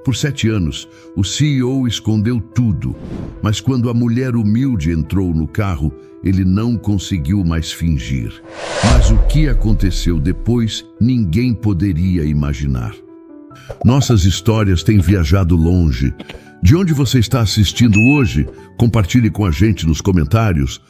Por 7 anos, o CEO escondeu tudo, mas quando a mulher humilde entrou no carro, ele não conseguiu mais fingir. Mas o que aconteceu depois, ninguém poderia imaginar. Nossas histórias têm viajado longe. De onde você está assistindo hoje? Compartilhe com a gente nos comentários.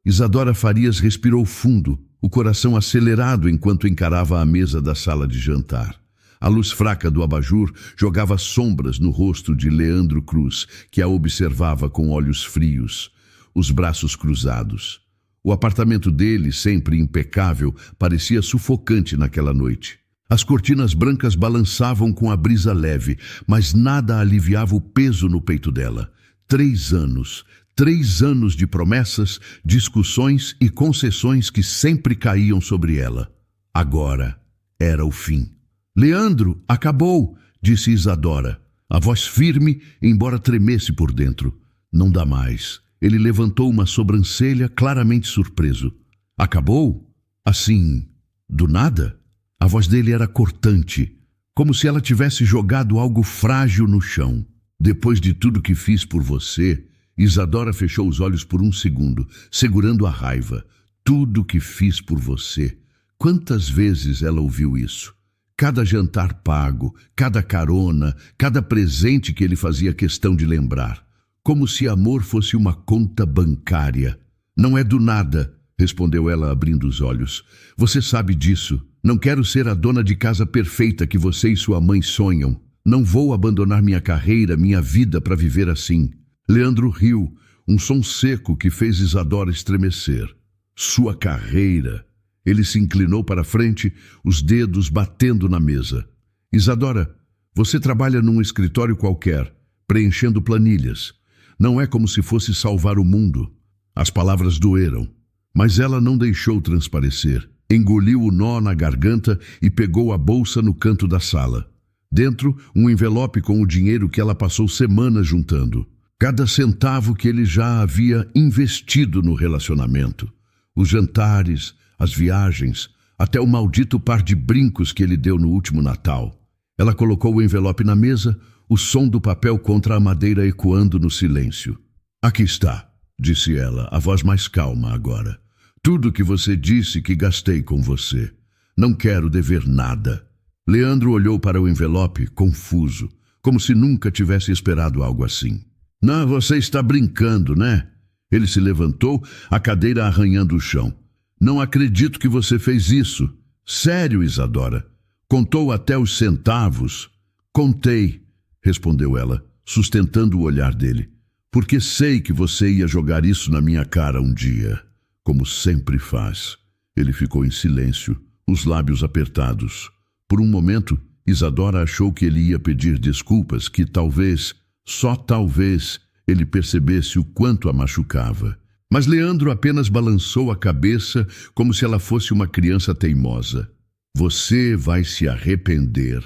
Isadora Farias respirou fundo, o coração acelerado enquanto encarava a mesa da sala de jantar. A luz fraca do abajur jogava sombras no rosto de Leandro Cruz, que a observava com olhos frios, os braços cruzados. O apartamento dele, sempre impecável, parecia sufocante naquela noite. As cortinas brancas balançavam com a brisa leve, mas nada aliviava o peso no peito dela. 3 anos. 3 anos de promessas, discussões e concessões que sempre caíam sobre ela. Agora era o fim. Leandro, acabou, disse Isadora, a voz firme, embora tremesse por dentro. Não dá mais. Ele levantou uma sobrancelha, claramente surpreso. Acabou? Assim, do nada? A voz dele era cortante, como se ela tivesse jogado algo frágil no chão. Depois de tudo que fiz por você, Isadora fechou os olhos por um segundo, segurando a raiva. Tudo que fiz por você. Quantas vezes ela ouviu isso? Cada jantar pago, cada carona, cada presente que ele fazia questão de lembrar. Como se amor fosse uma conta bancária. Não é do nada, respondeu ela abrindo os olhos. Você sabe disso. Não quero ser a dona de casa perfeita que você e sua mãe sonham. Não vou abandonar minha carreira, minha vida para viver assim. Leandro riu, um som seco que fez Isadora estremecer. Sua carreira. Ele se inclinou para a frente, os dedos batendo na mesa. Isadora, você trabalha num escritório qualquer, preenchendo planilhas. Não é como se fosse salvar o mundo. As palavras doeram, mas ela não deixou transparecer. Engoliu o nó na garganta e pegou a bolsa no canto da sala. Dentro, um envelope com o dinheiro que ela passou semanas juntando. Cada centavo que ele já havia investido no relacionamento. Os jantares, as viagens, até o maldito par de brincos que ele deu no último Natal. Ela colocou o envelope na mesa, o som do papel contra a madeira ecoando no silêncio. Aqui está, disse ela, a voz mais calma agora. Tudo que você disse que gastei com você. Não quero dever nada. Leandro olhou para o envelope, confuso, como se nunca tivesse esperado algo assim. Não, você está brincando, né? Ele se levantou, a cadeira arranhando o chão. Não acredito que você fez isso. Sério, Isadora? Contou até os centavos? Contei, respondeu ela, sustentando o olhar dele. Porque sei que você ia jogar isso na minha cara um dia, como sempre faz. Ele ficou em silêncio, os lábios apertados. Por um momento, Isadora achou que ele ia pedir desculpas, que talvez, só talvez, ele percebesse o quanto a machucava. Mas Leandro apenas balançou a cabeça como se ela fosse uma criança teimosa. Você vai se arrepender,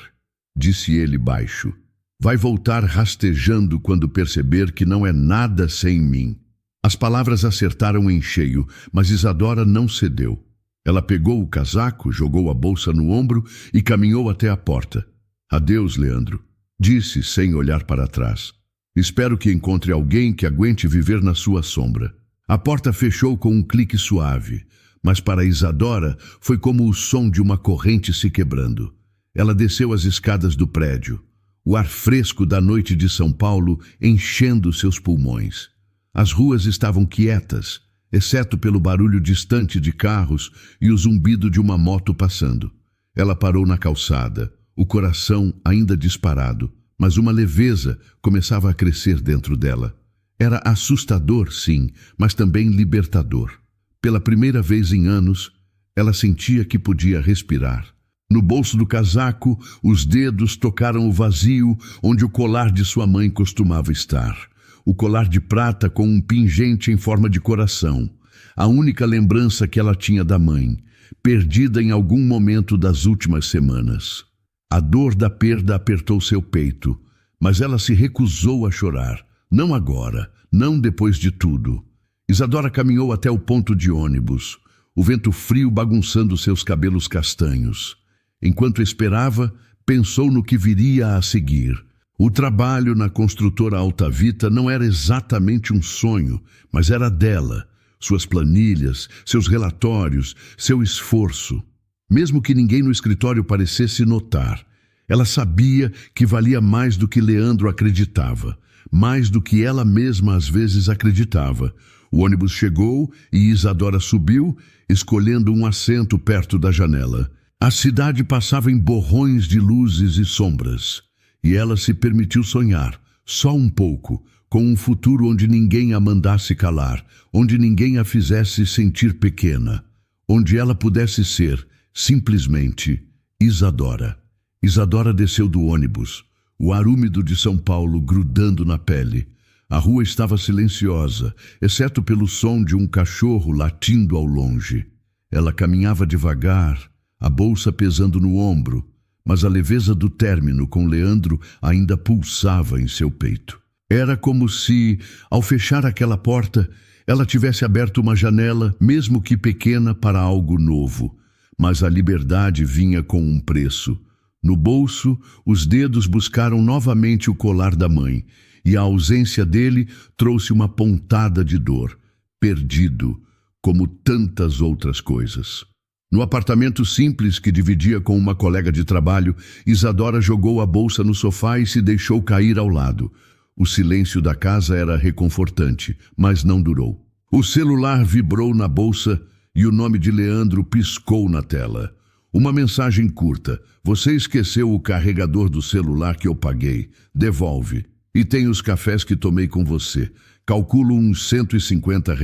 disse ele baixo. Vai voltar rastejando quando perceber que não é nada sem mim. As palavras acertaram em cheio, mas Isadora não cedeu. Ela pegou o casaco, jogou a bolsa no ombro e caminhou até a porta. Adeus, Leandro, disse sem olhar para trás. Espero que encontre alguém que aguente viver na sua sombra. A porta fechou com um clique suave, mas para Isadora foi como o som de uma corrente se quebrando. Ela desceu as escadas do prédio, o ar fresco da noite de São Paulo enchendo seus pulmões. As ruas estavam quietas, exceto pelo barulho distante de carros e o zumbido de uma moto passando. Ela parou na calçada, o coração ainda disparado, mas uma leveza começava a crescer dentro dela. Era assustador, sim, mas também libertador. Pela primeira vez em anos, ela sentia que podia respirar. No bolso do casaco, os dedos tocaram o vazio onde o colar de sua mãe costumava estar. O colar de prata com um pingente em forma de coração. A única lembrança que ela tinha da mãe, perdida em algum momento das últimas semanas. A dor da perda apertou seu peito, mas ela se recusou a chorar. Não agora, não depois de tudo. Isadora caminhou até o ponto de ônibus, o vento frio bagunçando seus cabelos castanhos. Enquanto esperava, pensou no que viria a seguir. O trabalho na construtora Altavita não era exatamente um sonho, mas era dela. Suas planilhas, seus relatórios, seu esforço. Mesmo que ninguém no escritório parecesse notar, ela sabia que valia mais do que Leandro acreditava, mais do que ela mesma às vezes acreditava. O ônibus chegou e Isadora subiu, escolhendo um assento perto da janela. A cidade passava em borrões de luzes e sombras, e ela se permitiu sonhar, só um pouco, com um futuro onde ninguém a mandasse calar, onde ninguém a fizesse sentir pequena, onde ela pudesse ser, simplesmente, Isadora. Isadora desceu do ônibus, o ar úmido de São Paulo grudando na pele. A rua estava silenciosa, exceto pelo som de um cachorro latindo ao longe. Ela caminhava devagar, a bolsa pesando no ombro, mas a leveza do término com Leandro ainda pulsava em seu peito. Era como se, ao fechar aquela porta, ela tivesse aberto uma janela, mesmo que pequena, para algo novo. Mas a liberdade vinha com um preço. No bolso, os dedos buscaram novamente o colar da mãe, e a ausência dele trouxe uma pontada de dor, perdido, como tantas outras coisas. No apartamento simples que dividia com uma colega de trabalho, Isadora jogou a bolsa no sofá e se deixou cair ao lado. O silêncio da casa era reconfortante, mas não durou. O celular vibrou na bolsa e o nome de Leandro piscou na tela. Uma mensagem curta. Você esqueceu o carregador do celular que eu paguei. Devolve. E tem os cafés que tomei com você. Calculo uns R$ 150.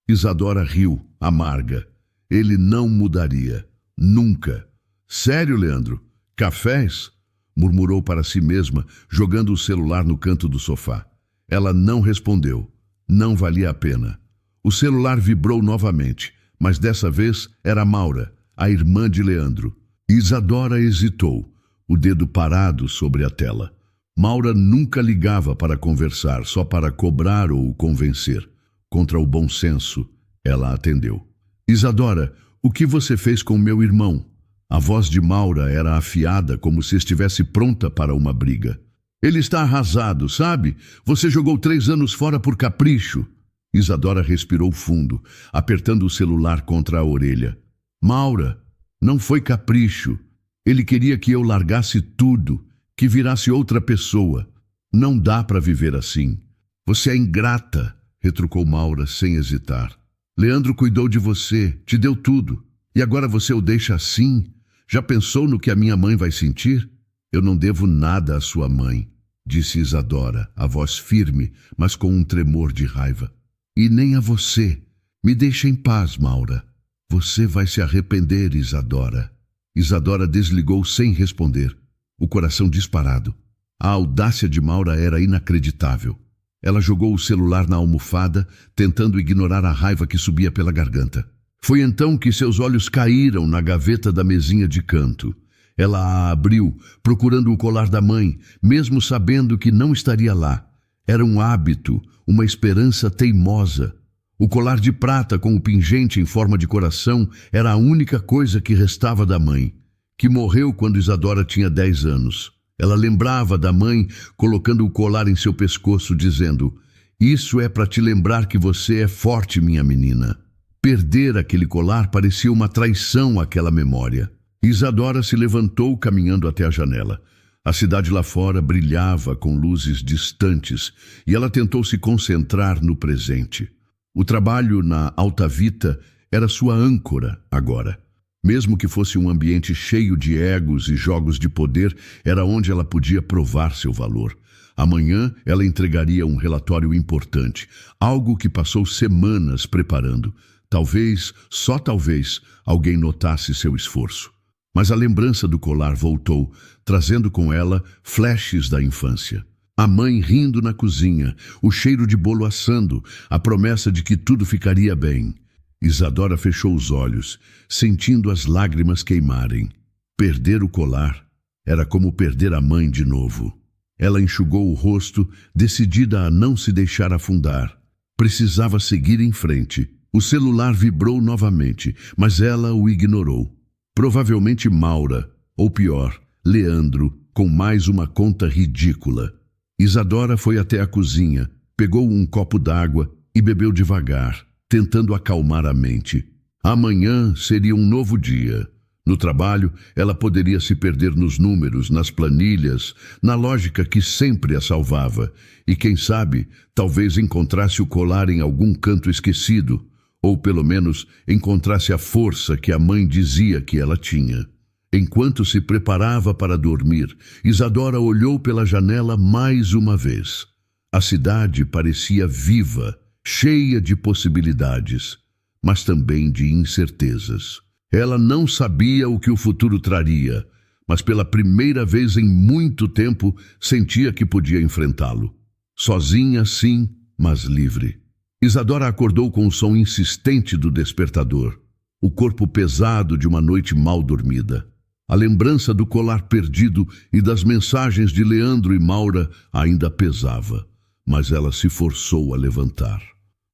Isadora riu, amarga. Ele não mudaria. Nunca. Sério, Leandro? Cafés? Murmurou para si mesma, jogando o celular no canto do sofá. Ela não respondeu. Não valia a pena. O celular vibrou novamente, mas dessa vez era Maura, a irmã de Leandro. Isadora hesitou, o dedo parado sobre a tela. Maura nunca ligava para conversar, só para cobrar ou convencer. Contra o bom senso, ela atendeu. Isadora, o que você fez com meu irmão? A voz de Maura era afiada, como se estivesse pronta para uma briga. Ele está arrasado, sabe? Você jogou 3 anos fora por capricho. Isadora respirou fundo, apertando o celular contra a orelha. Maura, não foi capricho. Ele queria que eu largasse tudo, que virasse outra pessoa. Não dá para viver assim. Você é ingrata, retrucou Maura sem hesitar. Leandro cuidou de você, te deu tudo. E agora você o deixa assim? Já pensou no que a minha mãe vai sentir? Eu não devo nada à sua mãe, disse Isadora, a voz firme, mas com um tremor de raiva. E nem a você. Me deixa em paz, Maura. Você vai se arrepender, Isadora. Isadora desligou sem responder, o coração disparado. A audácia de Maura era inacreditável. Ela jogou o celular na almofada, tentando ignorar a raiva que subia pela garganta. Foi então que seus olhos caíram na gaveta da mesinha de canto. Ela a abriu, procurando o colar da mãe, mesmo sabendo que não estaria lá. Era um hábito, uma esperança teimosa. O colar de prata com o pingente em forma de coração era a única coisa que restava da mãe, que morreu quando Isadora tinha 10 anos. Ela lembrava da mãe colocando o colar em seu pescoço, dizendo: "Isso é para te lembrar que você é forte, minha menina." Perder aquele colar parecia uma traição àquela memória. Isadora se levantou caminhando até a janela. A cidade lá fora brilhava com luzes distantes e ela tentou se concentrar no presente. O trabalho na Altavita era sua âncora agora. Mesmo que fosse um ambiente cheio de egos e jogos de poder, era onde ela podia provar seu valor. Amanhã ela entregaria um relatório importante, algo que passou semanas preparando. Talvez, só talvez, alguém notasse seu esforço. Mas a lembrança do colar voltou, trazendo com ela flashes da infância. A mãe rindo na cozinha, o cheiro de bolo assando, a promessa de que tudo ficaria bem. Isadora fechou os olhos, sentindo as lágrimas queimarem. Perder o colar era como perder a mãe de novo. Ela enxugou o rosto, decidida a não se deixar afundar. Precisava seguir em frente. O celular vibrou novamente, mas ela o ignorou. Provavelmente Maura, ou pior, Leandro, com mais uma conta ridícula. Isadora foi até a cozinha, pegou um copo d'água e bebeu devagar, tentando acalmar a mente. Amanhã seria um novo dia. No trabalho, ela poderia se perder nos números, nas planilhas, na lógica que sempre a salvava. E quem sabe, talvez encontrasse o colar em algum canto esquecido, ou pelo menos encontrasse a força que a mãe dizia que ela tinha. Enquanto se preparava para dormir, Isadora olhou pela janela mais uma vez. A cidade parecia viva, cheia de possibilidades, mas também de incertezas. Ela não sabia o que o futuro traria, mas pela primeira vez em muito tempo sentia que podia enfrentá-lo. Sozinha, sim, mas livre. Isadora acordou com o som insistente do despertador, o corpo pesado de uma noite mal dormida. A lembrança do colar perdido e das mensagens de Leandro e Maura ainda pesava, mas ela se forçou a levantar.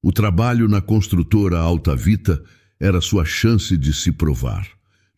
O trabalho na construtora Alta Vita era sua chance de se provar,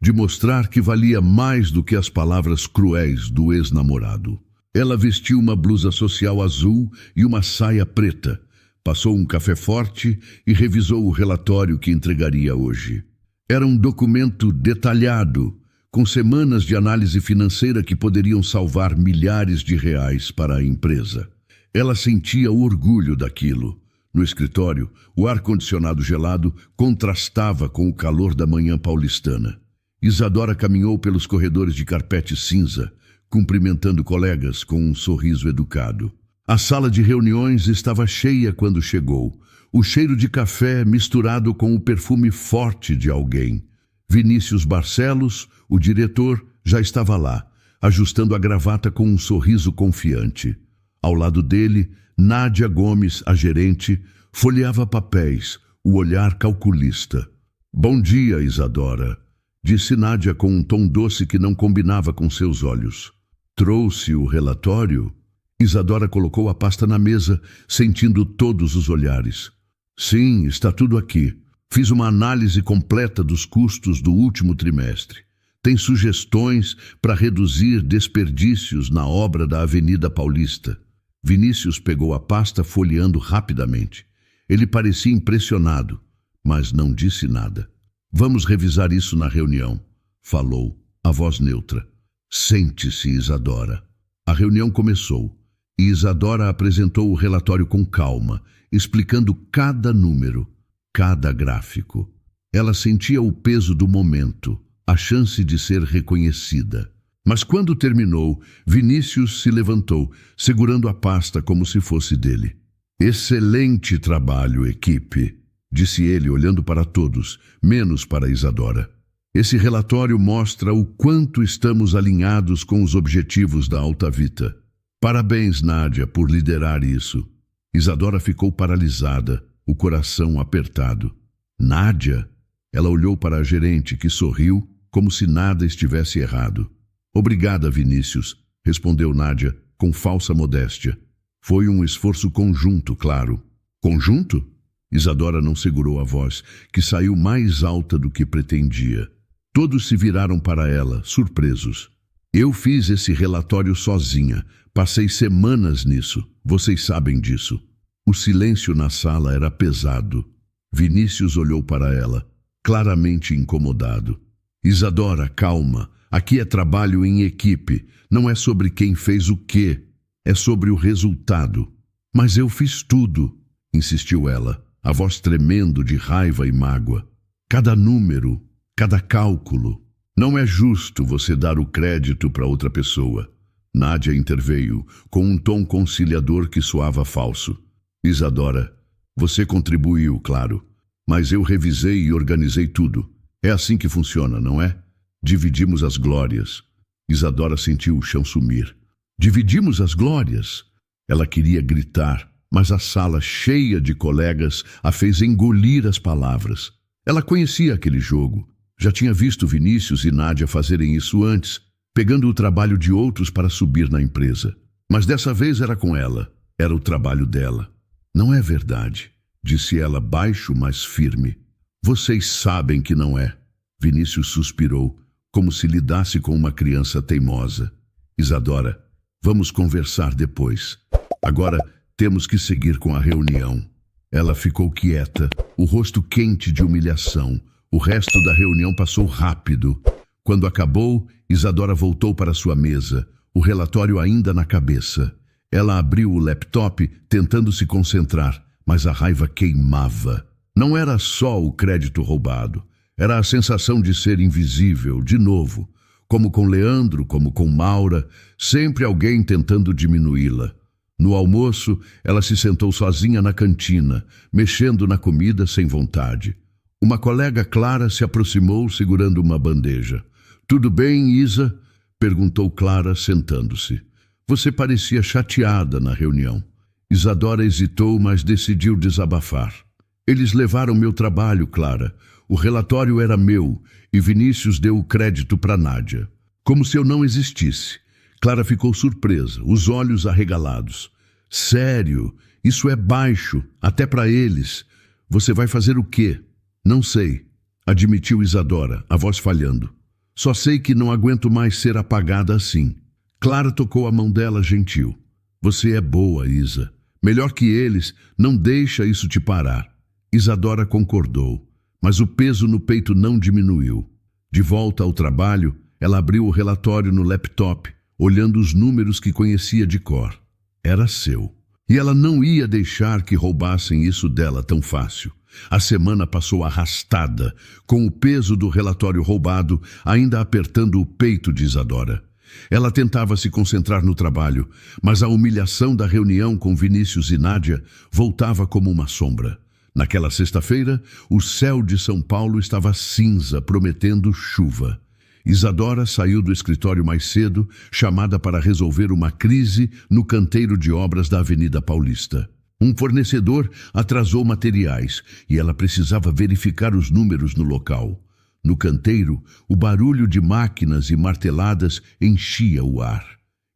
de mostrar que valia mais do que as palavras cruéis do ex-namorado. Ela vestiu uma blusa social azul e uma saia preta, passou um café forte e revisou o relatório que entregaria hoje. Era um documento detalhado, com semanas de análise financeira que poderiam salvar milhares de reais para a empresa. Ela sentia orgulho daquilo. No escritório, o ar-condicionado gelado contrastava com o calor da manhã paulistana. Isadora caminhou pelos corredores de carpete cinza, cumprimentando colegas com um sorriso educado. A sala de reuniões estava cheia quando chegou, o cheiro de café misturado com o perfume forte de alguém. Vinícius Barcelos, o diretor, já estava lá, ajustando a gravata com um sorriso confiante. Ao lado dele, Nádia Gomes, a gerente, folheava papéis, o olhar calculista. "Bom dia, Isadora", disse Nádia com um tom doce que não combinava com seus olhos. "Trouxe o relatório?" Isadora colocou a pasta na mesa, sentindo todos os olhares. "Sim, está tudo aqui. Fiz uma análise completa dos custos do último trimestre. Tem sugestões para reduzir desperdícios na obra da Avenida Paulista." Vinícius pegou a pasta folheando rapidamente. Ele parecia impressionado, mas não disse nada. "Vamos revisar isso na reunião", falou, a voz neutra. "Sente-se, Isadora." A reunião começou, e Isadora apresentou o relatório com calma, explicando cada número, cada gráfico. Ela sentia o peso do momento, a chance de ser reconhecida. Mas quando terminou, Vinícius se levantou, segurando a pasta como se fosse dele. "Excelente trabalho, equipe", disse ele, olhando para todos, menos para Isadora. "Esse relatório mostra o quanto estamos alinhados com os objetivos da Alta Vita. Parabéns, Nádia, por liderar isso." Isadora ficou paralisada, o coração apertado. "Nádia?" Ela olhou para a gerente, que sorriu, como se nada estivesse errado. "Obrigada, Vinícius", respondeu Nádia, com falsa modéstia. "Foi um esforço conjunto, claro." "Conjunto?" Isadora não segurou a voz, que saiu mais alta do que pretendia. Todos se viraram para ela, surpresos. "Eu fiz esse relatório sozinha. Passei semanas nisso. Vocês sabem disso." O silêncio na sala era pesado. Vinícius olhou para ela, claramente incomodado. "Isadora, calma. Aqui é trabalho em equipe. Não é sobre quem fez o quê. É sobre o resultado." "Mas eu fiz tudo", insistiu ela, a voz tremendo de raiva e mágoa. "Cada número, cada cálculo. Não é justo você dar o crédito para outra pessoa." Nádia interveio, com um tom conciliador que soava falso. "Isadora, você contribuiu, claro, mas eu revisei e organizei tudo. É assim que funciona, não é? Dividimos as glórias." Isadora sentiu o chão sumir. "Dividimos as glórias?" Ela queria gritar, mas a sala cheia de colegas a fez engolir as palavras. Ela conhecia aquele jogo. Já tinha visto Vinícius e Nádia fazerem isso antes, pegando o trabalho de outros para subir na empresa. Mas dessa vez era com ela. Era o trabalho dela. "Não é verdade", disse ela baixo, mas firme. "Vocês sabem que não é." Vinícius suspirou, como se lidasse com uma criança teimosa. Isadora, vamos conversar depois. Agora temos que seguir com a reunião. Ela ficou quieta, o rosto quente de humilhação. O resto da reunião passou rápido. Quando acabou, Isadora voltou para sua mesa, o relatório ainda na cabeça. Ela abriu o laptop, tentando se concentrar, mas a raiva queimava. Não era só o crédito roubado. Era a sensação de ser invisível, de novo. Como com Leandro, como com Maura, sempre alguém tentando diminuí-la. No almoço, ela se sentou sozinha na cantina, mexendo na comida sem vontade. Uma colega Clara se aproximou segurando uma bandeja. "Tudo bem, Isa?" perguntou Clara, sentando-se. "Você parecia chateada na reunião." Isadora hesitou, mas decidiu desabafar. "Eles levaram meu trabalho, Clara. O relatório era meu e Vinícius deu o crédito para Nádia. Como se eu não existisse." Clara ficou surpresa, os olhos arregalados. "Sério? Isso é baixo, até para eles. Você vai fazer o quê?" "Não sei", admitiu Isadora, a voz falhando. "Só sei que não aguento mais ser apagada assim." Clara tocou a mão dela gentil. "Você é boa, Isa. Melhor que eles, não deixa isso te parar." Isadora concordou, mas o peso no peito não diminuiu. De volta ao trabalho, ela abriu o relatório no laptop, olhando os números que conhecia de cor. Era seu. E ela não ia deixar que roubassem isso dela tão fácil. A semana passou arrastada, com o peso do relatório roubado ainda apertando o peito de Isadora. Ela tentava se concentrar no trabalho, mas a humilhação da reunião com Vinícius e Nádia voltava como uma sombra. Naquela sexta-feira, o céu de São Paulo estava cinza, prometendo chuva. Isadora saiu do escritório mais cedo, chamada para resolver uma crise no canteiro de obras da Avenida Paulista. Um fornecedor atrasou materiais e ela precisava verificar os números no local. No canteiro, o barulho de máquinas e marteladas enchia o ar.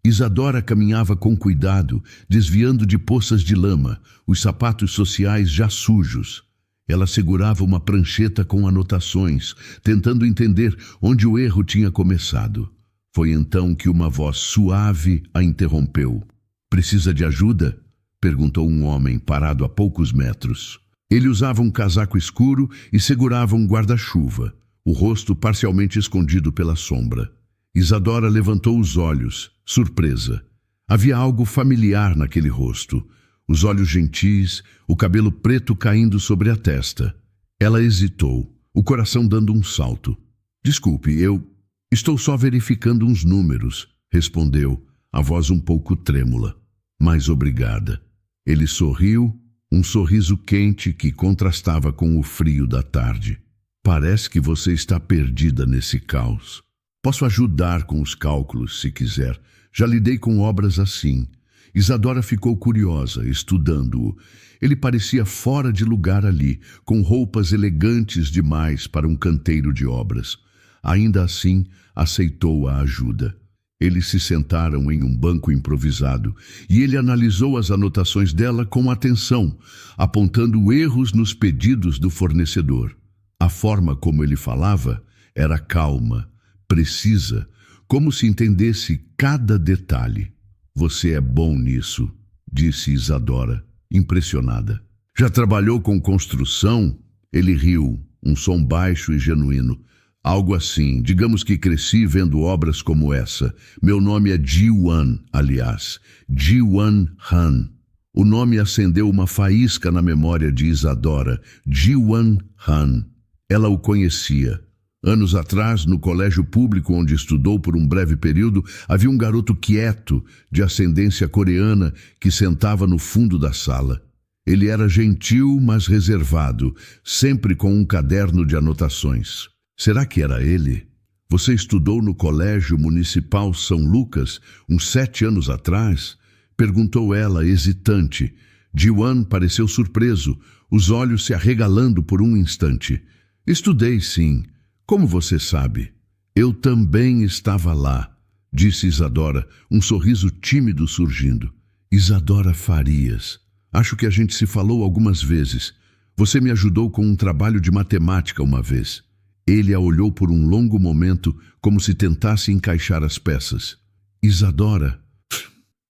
Isadora caminhava com cuidado, desviando de poças de lama, os sapatos sociais já sujos. Ela segurava uma prancheta com anotações, tentando entender onde o erro tinha começado. Foi então que uma voz suave a interrompeu. "Precisa de ajuda?" perguntou um homem parado a poucos metros. Ele usava um casaco escuro e segurava um guarda-chuva, o rosto parcialmente escondido pela sombra. Isadora levantou os olhos, surpresa. Havia algo familiar naquele rosto. Os olhos gentis, o cabelo preto caindo sobre a testa. Ela hesitou, o coração dando um salto. "Desculpe, eu estou só verificando uns números", respondeu, a voz um pouco trêmula. "Mas obrigada." Ele sorriu, um sorriso quente que contrastava com o frio da tarde. "Parece que você está perdida nesse caos. Posso ajudar com os cálculos, se quiser. Já lidei com obras assim." Isadora ficou curiosa, estudando-o. Ele parecia fora de lugar ali, com roupas elegantes demais para um canteiro de obras. Ainda assim, aceitou a ajuda. Eles se sentaram em um banco improvisado e ele analisou as anotações dela com atenção, apontando erros nos pedidos do fornecedor. A forma como ele falava era calma, precisa, como se entendesse cada detalhe. "Você é bom nisso", disse Isadora, impressionada. "Já trabalhou com construção?" Ele riu, um som baixo e genuíno. "Algo assim, digamos que cresci vendo obras como essa. Meu nome é Ji-Wan, aliás, Ji-Wan Han." O nome acendeu uma faísca na memória de Isadora. Ji-Wan Han. Ela o conhecia. Anos atrás, no colégio público onde estudou por um breve período, havia um garoto quieto, de ascendência coreana, que sentava no fundo da sala. Ele era gentil, mas reservado, sempre com um caderno de anotações. Será que era ele? "Você estudou no Colégio Municipal São Lucas, uns 7 anos atrás?" perguntou ela, hesitante. Ji-Wan pareceu surpreso, os olhos se arregalando por um instante. "Estudei, sim. Como você sabe?" "Eu também estava lá", disse Isadora, um sorriso tímido surgindo. "Isadora Farias. Acho que a gente se falou algumas vezes. Você me ajudou com um trabalho de matemática uma vez." Ele a olhou por um longo momento, como se tentasse encaixar as peças. Isadora.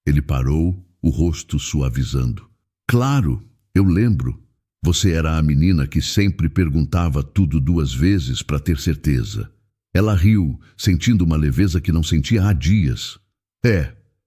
Ele parou, o rosto suavizando. Claro, eu lembro. Você era a menina que sempre perguntava tudo 2 vezes para ter certeza. Ela riu, sentindo uma leveza que não sentia há dias.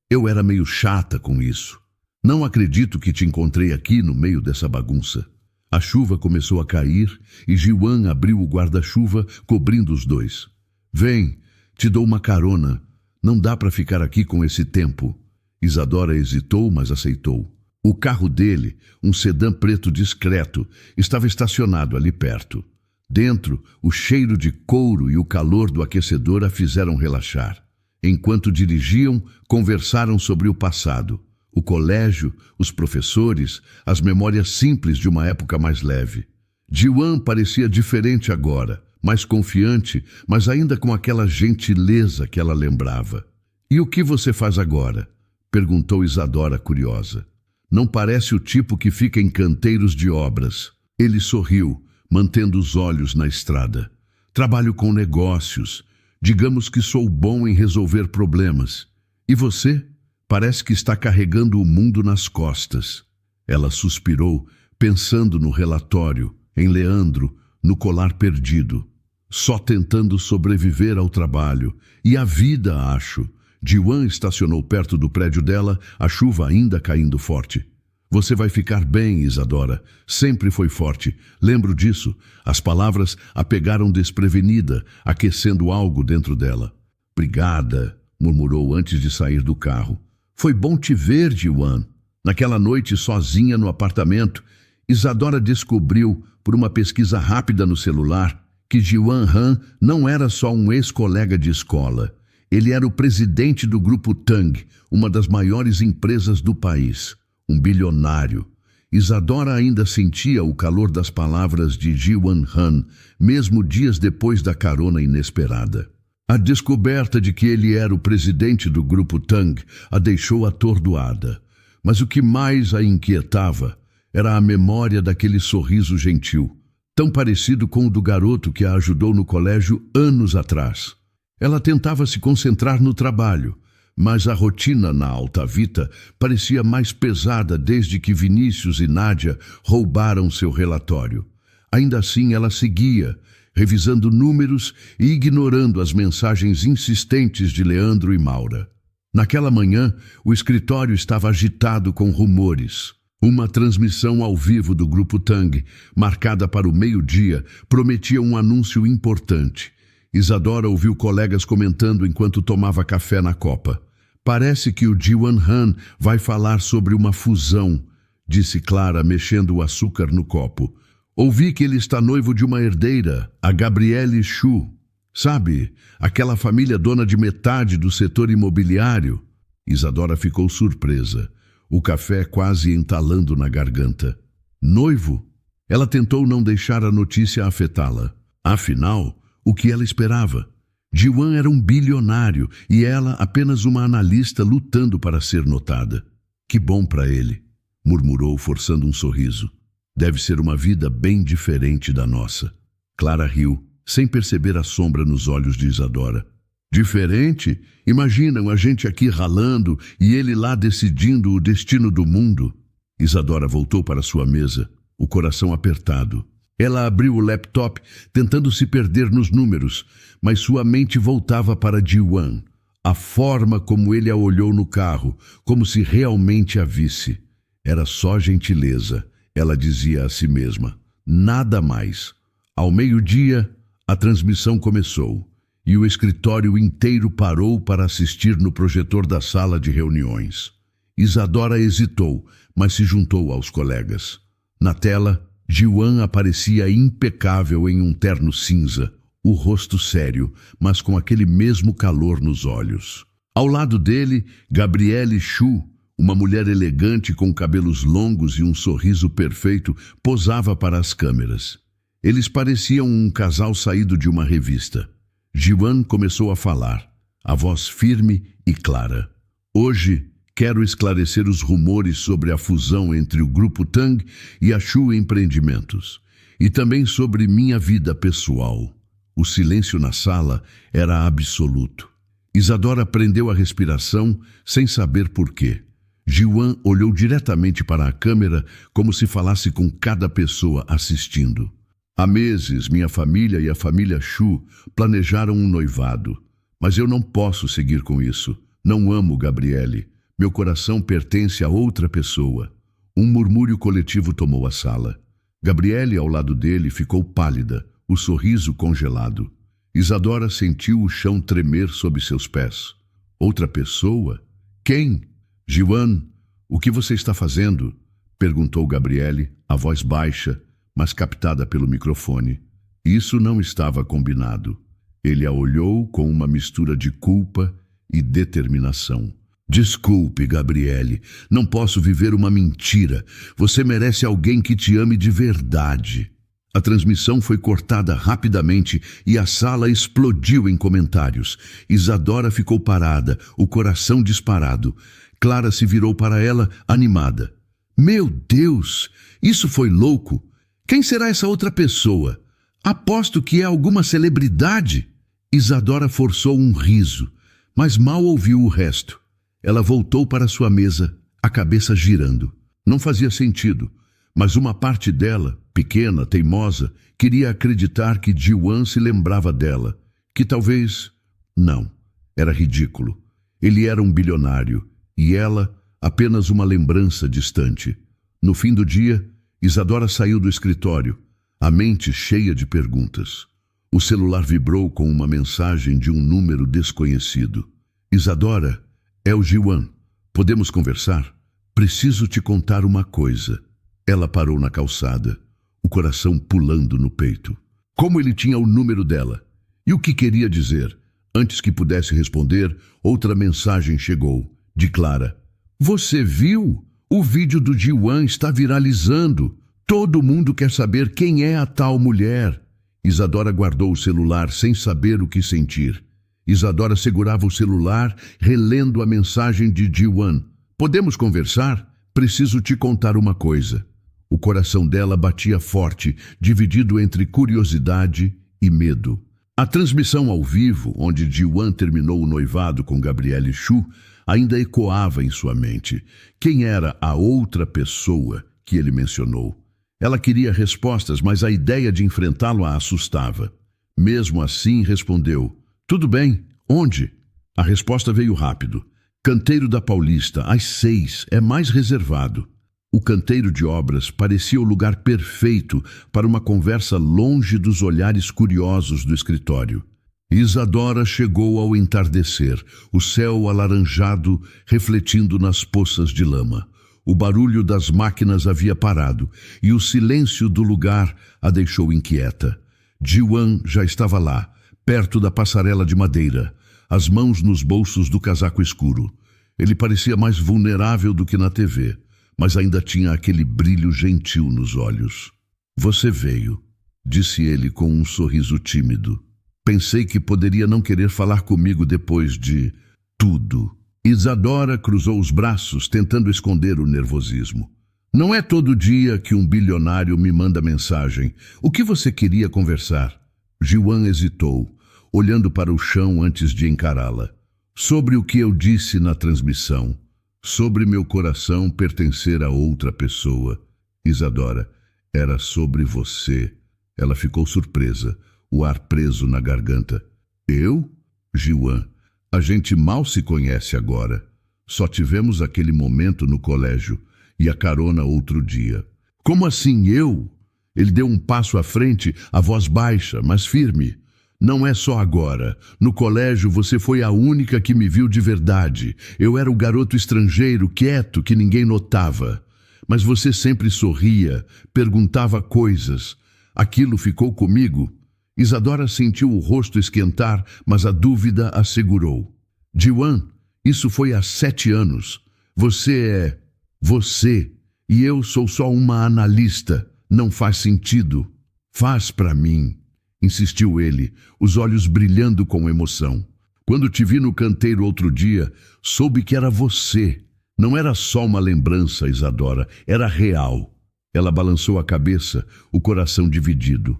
Eu era meio chata com isso. Não acredito que te encontrei aqui no meio dessa bagunça. A chuva começou a cair e Ji-wan abriu o guarda-chuva, cobrindo os dois. Vem, te dou uma carona. Não dá para ficar aqui com esse tempo. Isadora hesitou, mas aceitou. O carro dele, um sedã preto discreto, estava estacionado ali perto. Dentro, o cheiro de couro e o calor do aquecedor a fizeram relaxar. Enquanto dirigiam, conversaram sobre o passado. O colégio, os professores, as memórias simples de uma época mais leve. Ji-wan parecia diferente agora, mais confiante, mas ainda com aquela gentileza que ela lembrava. E o que você faz agora? Perguntou Isadora, curiosa. Não parece o tipo que fica em canteiros de obras. Ele sorriu, mantendo os olhos na estrada. Trabalho com negócios. Digamos que sou bom em resolver problemas. E você? Parece que está carregando o mundo nas costas. Ela suspirou, pensando no relatório, em Leandro, no colar perdido. Só tentando sobreviver ao trabalho. E à vida, acho. Ji-wan estacionou perto do prédio dela, a chuva ainda caindo forte. Você vai ficar bem, Isadora. Sempre foi forte. Lembro disso. As palavras a pegaram desprevenida, aquecendo algo dentro dela. Obrigada, murmurou antes de sair do carro. Foi bom te ver, Ji-wan. Naquela noite, sozinha no apartamento, Isadora descobriu, por uma pesquisa rápida no celular, que Ji-wan Han não era só um ex-colega de escola. Ele era o presidente do Grupo Tang, uma das maiores empresas do país. Um bilionário. Isadora ainda sentia o calor das palavras de Ji-wan Han, mesmo dias depois da carona inesperada. A descoberta de que ele era o presidente do Grupo Tang a deixou atordoada. Mas o que mais a inquietava era a memória daquele sorriso gentil, tão parecido com o do garoto que a ajudou no colégio anos atrás. Ela tentava se concentrar no trabalho, mas a rotina na Altavita parecia mais pesada desde que Vinícius e Nádia roubaram seu relatório. Ainda assim, ela seguia, revisando números e ignorando as mensagens insistentes de Leandro e Maura. Naquela manhã, o escritório estava agitado com rumores. Uma transmissão ao vivo do Grupo Tang, marcada para o meio-dia, prometia um anúncio importante. Isadora ouviu colegas comentando enquanto tomava café na copa. Parece que o Ji-wan Han vai falar sobre uma fusão, disse Clara, mexendo o açúcar no copo. Ouvi que ele está noivo de uma herdeira, a Gabriele Shu. Sabe, aquela família dona de metade do setor imobiliário? Isadora ficou surpresa, o café quase entalando na garganta. Noivo? Ela tentou não deixar a notícia afetá-la. Afinal, o que ela esperava? Ji-wan era um bilionário e ela apenas uma analista lutando para ser notada. Que bom para ele, murmurou forçando um sorriso. Deve ser uma vida bem diferente da nossa. Clara riu, sem perceber a sombra nos olhos de Isadora. Diferente? Imaginam a gente aqui ralando e ele lá decidindo o destino do mundo. Isadora voltou para sua mesa, o coração apertado. Ela abriu o laptop, tentando se perder nos números, mas sua mente voltava para Ji-wan. A forma como ele a olhou no carro, como se realmente a visse. Era só gentileza, ela dizia a si mesma. Nada mais. Ao meio-dia, a transmissão começou, e o escritório inteiro parou para assistir no projetor da sala de reuniões. Isadora hesitou, mas se juntou aos colegas. Na tela, Ji-wan aparecia impecável em um terno cinza, o rosto sério, mas com aquele mesmo calor nos olhos. Ao lado dele, Gabriele Shu, uma mulher elegante com cabelos longos e um sorriso perfeito, posava para as câmeras. Eles pareciam um casal saído de uma revista. Ji-wan começou a falar, a voz firme e clara. Hoje, quero esclarecer os rumores sobre a fusão entre o Grupo Tang e a Shu Empreendimentos, e também sobre minha vida pessoal. O silêncio na sala era absoluto. Isadora prendeu a respiração sem saber por quê. Jiwan olhou diretamente para a câmera como se falasse com cada pessoa assistindo. Há meses, minha família e a família Xu planejaram um noivado. Mas eu não posso seguir com isso. Não amo Gabriele. Meu coração pertence a outra pessoa. Um murmúrio coletivo tomou a sala. Gabriele, ao lado dele, ficou pálida, o sorriso congelado. Isadora sentiu o chão tremer sob seus pés. Outra pessoa? Quem? Jiwan, o que você está fazendo? Perguntou Gabriele, a voz baixa, mas captada pelo microfone. Isso não estava combinado. Ele a olhou com uma mistura de culpa e determinação. Desculpe, Gabriele, não posso viver uma mentira. Você merece alguém que te ame de verdade. A transmissão foi cortada rapidamente e a sala explodiu em comentários. Isadora ficou parada, o coração disparado. Clara se virou para ela, animada. Meu Deus, isso foi louco! Quem será essa outra pessoa? Aposto que é alguma celebridade. Isadora forçou um riso, mas mal ouviu o resto. Ela voltou para sua mesa, a cabeça girando. Não fazia sentido, mas uma parte dela, pequena, teimosa, queria acreditar que Jiwan se lembrava dela, que talvez... Não, era ridículo. Ele era um bilionário, e ela apenas uma lembrança distante. No fim do dia, Isadora saiu do escritório, a mente cheia de perguntas. O celular vibrou com uma mensagem de um número desconhecido. Isadora, é o Jiwan. Podemos conversar? Preciso te contar uma coisa. Ela parou na calçada, o coração pulando no peito. Como ele tinha o número dela? E o que queria dizer? Antes que pudesse responder, outra mensagem chegou, de Clara. Você viu? O vídeo do Jiwan está viralizando. Todo mundo quer saber quem é a tal mulher. Isadora guardou o celular sem saber o que sentir. Isadora segurava o celular, relendo a mensagem de Jiwan. Podemos conversar? Preciso te contar uma coisa. O coração dela batia forte, dividido entre curiosidade e medo. A transmissão ao vivo, onde Jiwan terminou o noivado com Gabriele Xu, ainda ecoava em sua mente. Quem era a outra pessoa que ele mencionou? Ela queria respostas, mas a ideia de enfrentá-lo a assustava. Mesmo assim, respondeu, tudo bem, onde? A resposta veio rápido. Canteiro da Paulista, às 6, é mais reservado. O canteiro de obras parecia o lugar perfeito para uma conversa longe dos olhares curiosos do escritório. Isadora chegou ao entardecer, o céu alaranjado refletindo nas poças de lama. O barulho das máquinas havia parado e o silêncio do lugar a deixou inquieta. Jiwan já estava lá, perto da passarela de madeira, as mãos nos bolsos do casaco escuro. Ele parecia mais vulnerável do que na TV, mas ainda tinha aquele brilho gentil nos olhos. Você veio, disse ele com um sorriso tímido. Pensei que poderia não querer falar comigo depois de tudo. Isadora cruzou os braços, tentando esconder o nervosismo. Não é todo dia que um bilionário me manda mensagem. O que você queria conversar? Jiwan hesitou, olhando para o chão antes de encará-la. Sobre o que eu disse na transmissão. Sobre meu coração pertencer a outra pessoa. Isadora, era sobre você. Ela ficou surpresa, o ar preso na garganta. Eu? Jiwan, a gente mal se conhece agora. Só tivemos aquele momento no colégio e a carona outro dia. Como assim eu? Ele deu um passo à frente, a voz baixa, mas firme. Não é só agora. No colégio você foi a única que me viu de verdade. Eu era o garoto estrangeiro, quieto, que ninguém notava. Mas você sempre sorria, perguntava coisas. Aquilo ficou comigo. Isadora sentiu o rosto esquentar, mas a dúvida a segurou. Jiwan, isso foi há 7 anos. Você é você, e eu sou só uma analista. Não faz sentido. Faz para mim, insistiu ele, os olhos brilhando com emoção. Quando te vi no canteiro outro dia, soube que era você. Não era só uma lembrança, Isadora, era real. Ela balançou a cabeça, o coração dividido.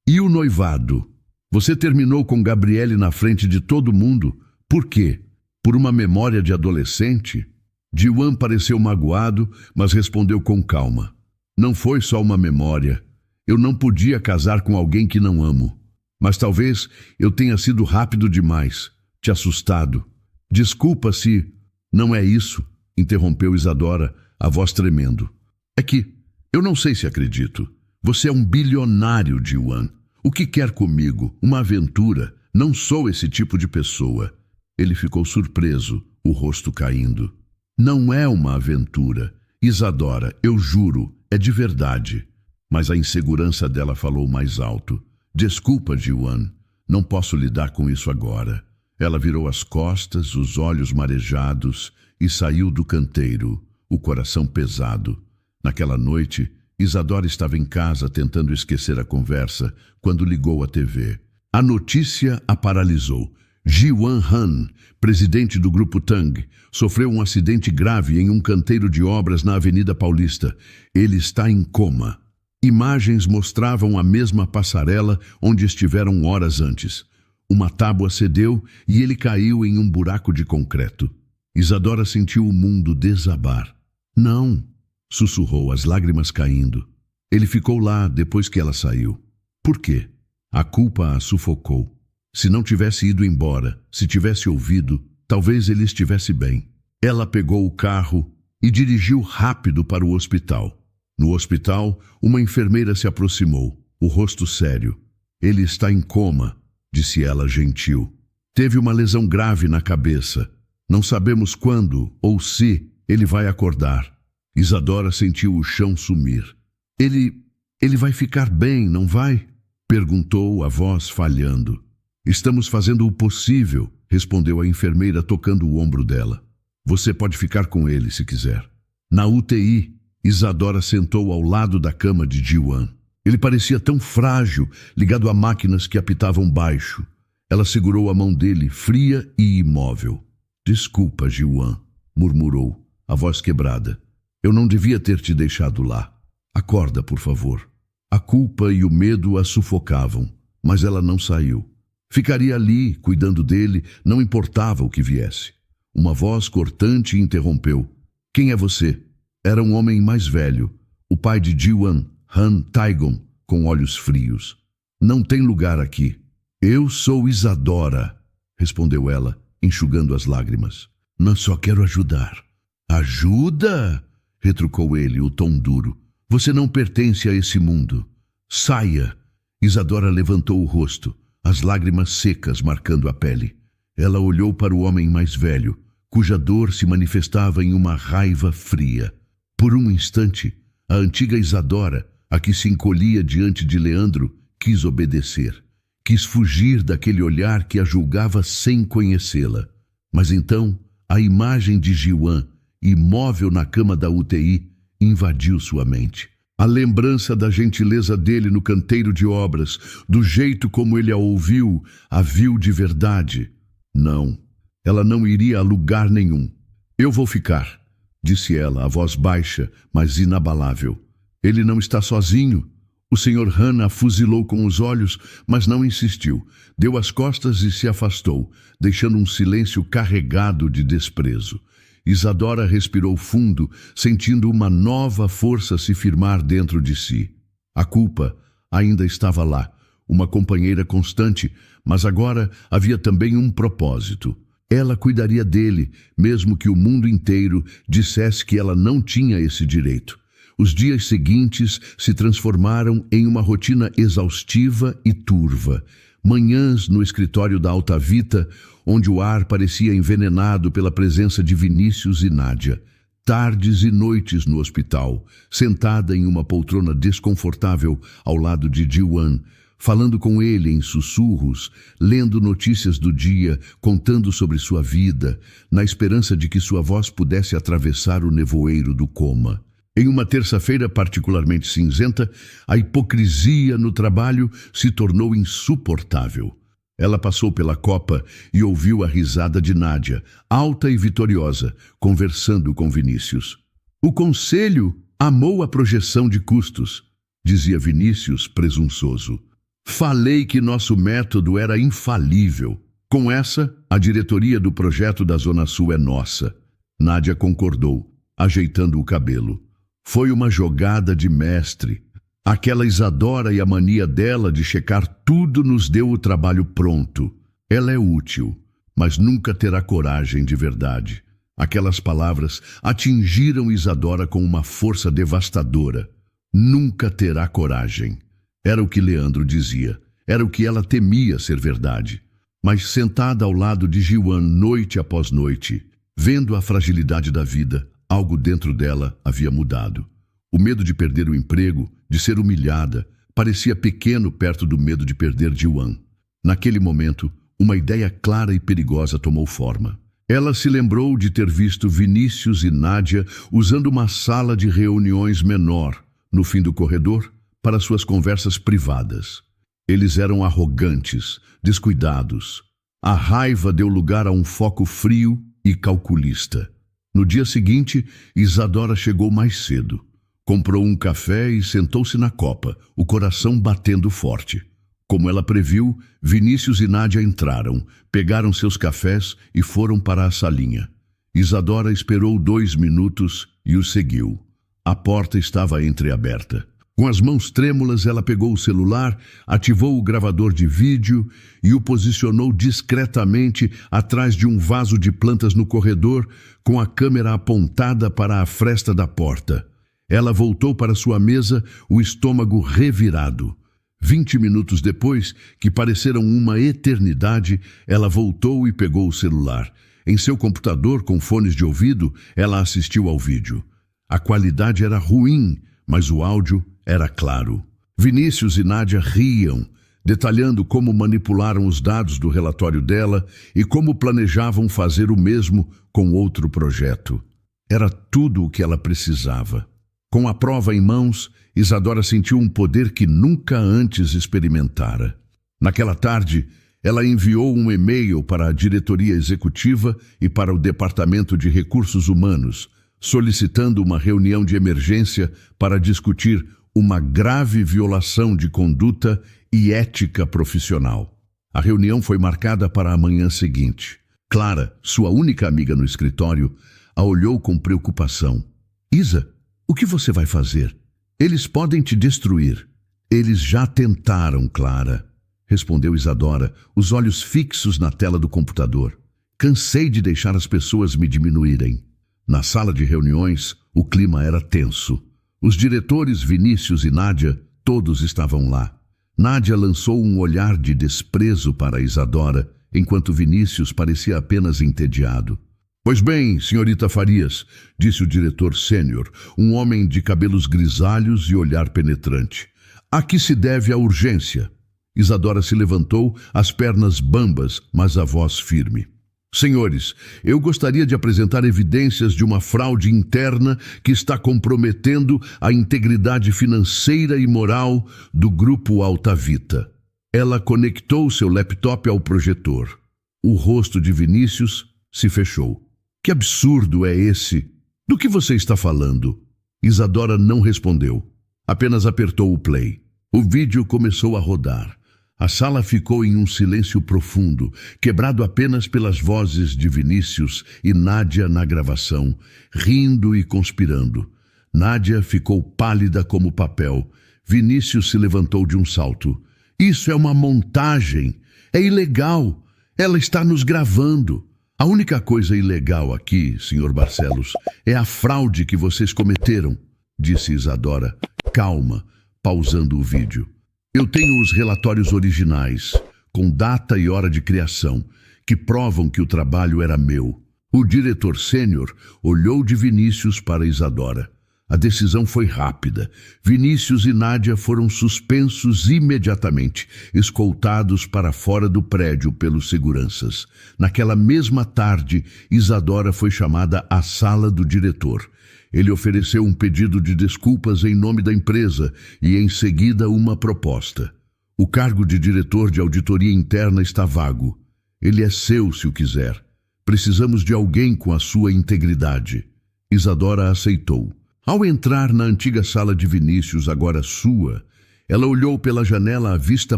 E o noivado? Você terminou com Gabriele na frente de todo mundo? Por quê? Por uma memória de adolescente? Ji-wan pareceu magoado, mas respondeu com calma. Não foi só uma memória. Eu não podia casar com alguém que não amo. Mas talvez eu tenha sido rápido demais, te assustado. Desculpa se... Não é isso, interrompeu Isadora, a voz tremendo. É que eu não sei se acredito. Você é um bilionário, Ji-wan. O que quer comigo? Uma aventura? Não sou esse tipo de pessoa. Ele ficou surpreso, o rosto caindo. Não é uma aventura. Isadora, eu juro, é de verdade. Mas a insegurança dela falou mais alto. Desculpa, Ji-wan. Não posso lidar com isso agora. Ela virou as costas, os olhos marejados, e saiu do canteiro, o coração pesado. Naquela noite, Isadora estava em casa tentando esquecer a conversa, quando ligou a TV. A notícia a paralisou. Ji-wan Han, presidente do Grupo Tang, sofreu um acidente grave em um canteiro de obras na Avenida Paulista. Ele está em coma. Imagens mostravam a mesma passarela onde estiveram horas antes. Uma tábua cedeu e ele caiu em um buraco de concreto. Isadora sentiu o mundo desabar. Não, sussurrou, as lágrimas caindo. Ele ficou lá depois que ela saiu. Por quê? A culpa a sufocou. Se não tivesse ido embora, se tivesse ouvido, talvez ele estivesse bem. Ela pegou o carro e dirigiu rápido para o hospital. No hospital, uma enfermeira se aproximou, o rosto sério. Ele está em coma, disse ela gentil. Teve uma lesão grave na cabeça. Não sabemos quando ou se ele vai acordar. Isadora sentiu o chão sumir. Ele vai ficar bem, não vai? Perguntou, a voz falhando. Estamos fazendo o possível, respondeu a enfermeira tocando o ombro dela. Você pode ficar com ele se quiser. Na UTI, Isadora sentou ao lado da cama de Ji-wan. Ele parecia tão frágil, ligado a máquinas que apitavam baixo. Ela segurou a mão dele, fria e imóvel. Desculpa, Ji-wan, murmurou, a voz quebrada. Eu não devia ter te deixado lá. Acorda, por favor. A culpa e o medo a sufocavam, mas ela não saiu. Ficaria ali, cuidando dele, não importava o que viesse. Uma voz cortante interrompeu. Quem é você? Era um homem mais velho, o pai de Ji-wan, Han Tae-gon, com olhos frios. Não tem lugar aqui. Eu sou Isadora, respondeu ela, enxugando as lágrimas. Não, só quero ajudar. Ajuda? Retrucou ele, o tom duro. Você não pertence a esse mundo. Saia. Isadora levantou o rosto, as lágrimas secas marcando a pele. Ela olhou para o homem mais velho, cuja dor se manifestava em uma raiva fria. Por um instante, a antiga Isadora, a que se encolhia diante de Leandro, quis obedecer. Quis fugir daquele olhar que a julgava sem conhecê-la. Mas então, a imagem de Ji-wan, imóvel na cama da UTI, invadiu sua mente. A lembrança da gentileza dele no canteiro de obras, do jeito como ele a ouviu, a viu de verdade. Não, ela não iria a lugar nenhum. Eu vou ficar, disse ela, a voz baixa, mas inabalável. Ele não está sozinho. O Sr. Han a fuzilou com os olhos, mas não insistiu. Deu as costas e se afastou, deixando um silêncio carregado de desprezo. Isadora respirou fundo, sentindo uma nova força se firmar dentro de si. A culpa ainda estava lá, uma companheira constante, mas agora havia também um propósito. Ela cuidaria dele, mesmo que o mundo inteiro dissesse que ela não tinha esse direito. Os dias seguintes se transformaram em uma rotina exaustiva e turva. Manhãs no escritório da Alta Vita, onde o ar parecia envenenado pela presença de Vinícius e Nádia. Tardes e noites no hospital, sentada em uma poltrona desconfortável ao lado de Ji-wan, falando com ele em sussurros, lendo notícias do dia, contando sobre sua vida, na esperança de que sua voz pudesse atravessar o nevoeiro do coma. Em uma terça-feira particularmente cinzenta, a hipocrisia no trabalho se tornou insuportável. Ela passou pela copa e ouviu a risada de Nádia, alta e vitoriosa, conversando com Vinícius. O conselho amou a projeção de custos, dizia Vinícius presunçoso. Falei que nosso método era infalível. Com essa, a diretoria do projeto da Zona Sul é nossa. Nádia concordou, ajeitando o cabelo. Foi uma jogada de mestre. Aquela Isadora e a mania dela de checar tudo nos deu o trabalho pronto. Ela é útil, mas nunca terá coragem de verdade. Aquelas palavras atingiram Isadora com uma força devastadora. Nunca terá coragem. Era o que Leandro dizia. Era o que ela temia ser verdade. Mas sentada ao lado de João noite após noite, vendo a fragilidade da vida, algo dentro dela havia mudado. O medo de perder o emprego, de ser humilhada, parecia pequeno perto do medo de perder João. Naquele momento, uma ideia clara e perigosa tomou forma. Ela se lembrou de ter visto Vinícius e Nádia usando uma sala de reuniões menor, no fim do corredor, para suas conversas privadas. Eles eram arrogantes, descuidados. A raiva deu lugar a um foco frio e calculista. No dia seguinte, Isadora chegou mais cedo. Comprou um café e sentou-se na copa, o coração batendo forte. Como ela previu, Vinícius e Nádia entraram, pegaram seus cafés e foram para a salinha. Isadora esperou 2 minutos e os seguiu. A porta estava entreaberta. Com as mãos trêmulas, ela pegou o celular, ativou o gravador de vídeo e o posicionou discretamente atrás de um vaso de plantas no corredor, com a câmera apontada para a fresta da porta. Ela voltou para sua mesa, o estômago revirado. 20 minutos depois, que pareceram uma eternidade, ela voltou e pegou o celular. Em seu computador, com fones de ouvido, ela assistiu ao vídeo. A qualidade era ruim, mas o áudio era claro. Vinícius e Nádia riam, detalhando como manipularam os dados do relatório dela e como planejavam fazer o mesmo com outro projeto. Era tudo o que ela precisava. Com a prova em mãos, Isadora sentiu um poder que nunca antes experimentara. Naquela tarde, ela enviou um e-mail para a diretoria executiva e para o Departamento de Recursos Humanos, solicitando uma reunião de emergência para discutir uma grave violação de conduta e ética profissional. A reunião foi marcada para a manhã seguinte. Clara, sua única amiga no escritório, a olhou com preocupação. Isa, o que você vai fazer? Eles podem te destruir. Eles já tentaram, Clara, respondeu Isadora, os olhos fixos na tela do computador. Cansei de deixar as pessoas me diminuírem. Na sala de reuniões, o clima era tenso. Os diretores Vinícius e Nádia, todos estavam lá. Nádia lançou um olhar de desprezo para Isadora, enquanto Vinícius parecia apenas entediado. Pois bem, senhorita Farias, disse o diretor sênior, um homem de cabelos grisalhos e olhar penetrante. A que se deve a urgência? Isadora se levantou, as pernas bambas, mas a voz firme. Senhores, eu gostaria de apresentar evidências de uma fraude interna que está comprometendo a integridade financeira e moral do Grupo Altavita. Ela conectou seu laptop ao projetor. O rosto de Vinícius se fechou. Que absurdo é esse? Do que você está falando? Isadora não respondeu. Apenas apertou o play. O vídeo começou a rodar. A sala ficou em um silêncio profundo, quebrado apenas pelas vozes de Vinícius e Nádia na gravação, rindo e conspirando. Nádia ficou pálida como papel. Vinícius se levantou de um salto. Isso é uma montagem. É ilegal. Ela está nos gravando. A única coisa ilegal aqui, Sr. Barcelos, é a fraude que vocês cometeram, disse Isadora, calma, pausando o vídeo. Eu tenho os relatórios originais, com data e hora de criação, que provam que o trabalho era meu. O diretor sênior olhou de Vinícius para Isadora. A decisão foi rápida. Vinícius e Nádia foram suspensos imediatamente, escoltados para fora do prédio pelos seguranças. Naquela mesma tarde, Isadora foi chamada à sala do diretor. Ele ofereceu um pedido de desculpas em nome da empresa e, em seguida, uma proposta. O cargo de diretor de auditoria interna está vago. Ele é seu, se o quiser. Precisamos de alguém com a sua integridade. Isadora aceitou. Ao entrar na antiga sala de Vinícius, agora sua, ela olhou pela janela à vista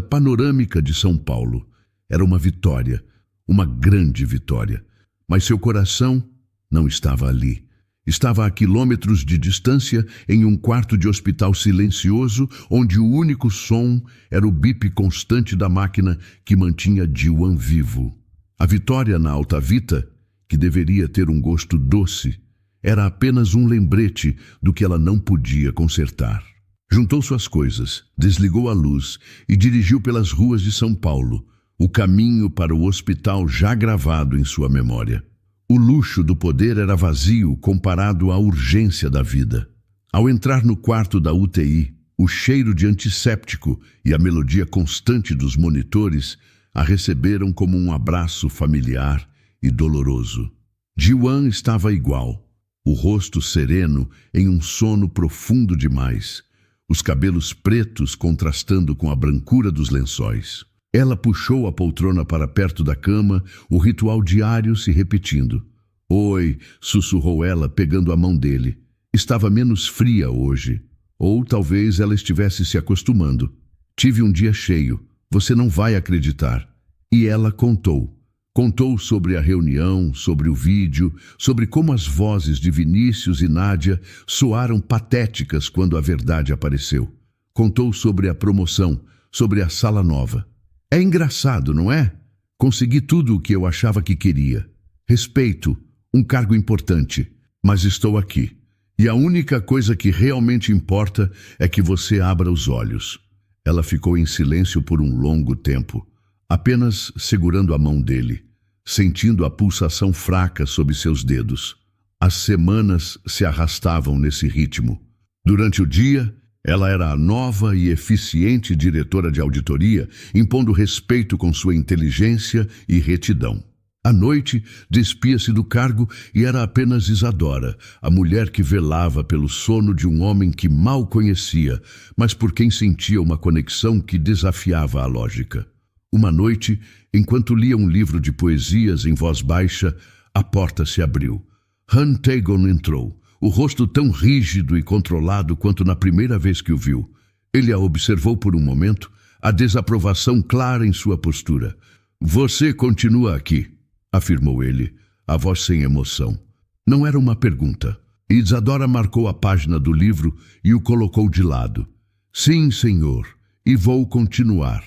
panorâmica de São Paulo. Era uma vitória. uma grande vitória. Mas seu coração não estava ali. Estava a quilômetros de distância, em um quarto de hospital silencioso, onde o único som era o bip constante da máquina que mantinha Jiwan vivo. A vitória na Alta Vita, que deveria ter um gosto doce, era apenas um lembrete do que ela não podia consertar. Juntou suas coisas, desligou a luz e dirigiu pelas ruas de São Paulo, o caminho para o hospital já gravado em sua memória. O luxo do poder era vazio comparado à urgência da vida. Ao entrar no quarto da UTI, o cheiro de antisséptico e a melodia constante dos monitores a receberam como um abraço familiar e doloroso. Jiwan estava igual, o rosto sereno em um sono profundo demais, os cabelos pretos contrastando com a brancura dos lençóis. Ela puxou a poltrona para perto da cama, o ritual diário se repetindo. "Oi", sussurrou ela, pegando a mão dele. Estava menos fria hoje. Ou talvez ela estivesse se acostumando. "Tive um dia cheio. Você não vai acreditar." E ela contou. Contou sobre a reunião, sobre o vídeo, sobre como as vozes de Vinícius e Nádia soaram patéticas quando a verdade apareceu. Contou sobre a promoção, sobre a sala nova. "É engraçado, não é? Consegui tudo o que eu achava que queria. Respeito, um cargo importante, mas estou aqui. E a única coisa que realmente importa é que você abra os olhos." Ela ficou em silêncio por um longo tempo, apenas segurando a mão dele, sentindo a pulsação fraca sob seus dedos. As semanas se arrastavam nesse ritmo. Durante o dia, ela era a nova e eficiente diretora de auditoria, impondo respeito com sua inteligência e retidão. À noite, despia-se do cargo e era apenas Isadora, a mulher que velava pelo sono de um homem que mal conhecia, mas por quem sentia uma conexão que desafiava a lógica. Uma noite, enquanto lia um livro de poesias em voz baixa, a porta se abriu. Han Tae-gon entrou, o rosto tão rígido e controlado quanto na primeira vez que o viu. Ele a observou por um momento, a desaprovação clara em sua postura. "Você continua aqui", afirmou ele, a voz sem emoção. Não era uma pergunta. Isadora marcou a página do livro e o colocou de lado. "Sim, senhor, e vou continuar."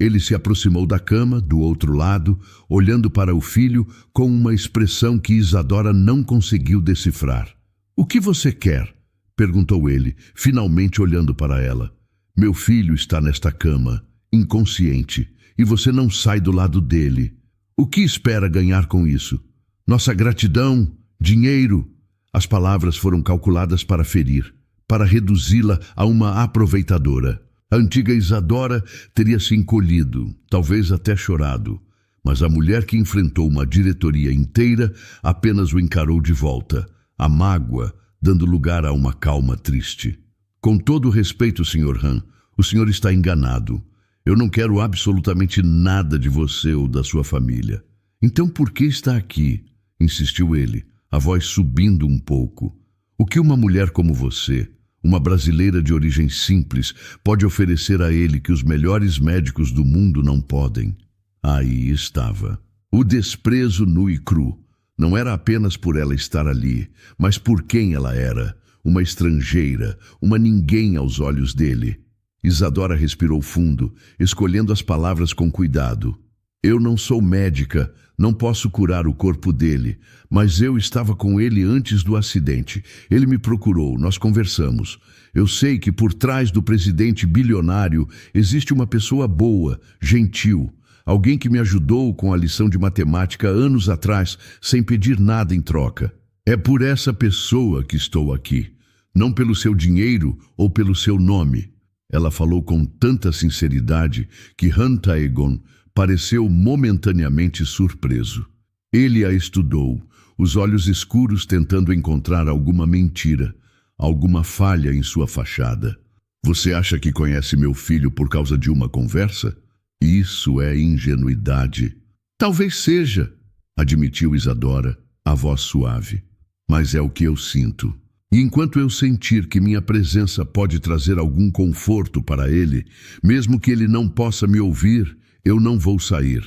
Ele se aproximou da cama, do outro lado, olhando para o filho com uma expressão que Isadora não conseguiu decifrar. "O que você quer?" perguntou ele, finalmente olhando para ela. "Meu filho está nesta cama, inconsciente, e você não sai do lado dele. O que espera ganhar com isso? Nossa gratidão, dinheiro." As palavras foram calculadas para ferir, para reduzi-la a uma aproveitadora. A antiga Isadora teria se encolhido, talvez até chorado, mas a mulher que enfrentou uma diretoria inteira apenas o encarou de volta, a mágoa dando lugar a uma calma triste. "Com todo o respeito, Sr. Han, o senhor está enganado. Eu não quero absolutamente nada de você ou da sua família." "Então por que está aqui?" insistiu ele, a voz subindo um pouco. "O que uma mulher como você, uma brasileira de origem simples, pode oferecer a ele que os melhores médicos do mundo não podem?" Aí estava. O desprezo nu e cru. Não era apenas por ela estar ali, mas por quem ela era. Uma estrangeira, uma ninguém aos olhos dele. Isadora respirou fundo, escolhendo as palavras com cuidado. "Eu não sou médica, não posso curar o corpo dele, mas eu estava com ele antes do acidente. Ele me procurou, nós conversamos. Eu sei que por trás do presidente bilionário existe uma pessoa boa, gentil, alguém que me ajudou com a lição de matemática anos atrás, sem pedir nada em troca. É por essa pessoa que estou aqui, não pelo seu dinheiro ou pelo seu nome." Ela falou com tanta sinceridade que Han Tae-gon pareceu momentaneamente surpreso. Ele a estudou, os olhos escuros tentando encontrar alguma mentira, alguma falha em sua fachada. "Você acha que conhece meu filho por causa de uma conversa? Isso é ingenuidade." "Talvez seja", admitiu Isadora, a voz suave. "Mas é o que eu sinto. E enquanto eu sentir que minha presença pode trazer algum conforto para ele, mesmo que ele não possa me ouvir, eu não vou sair.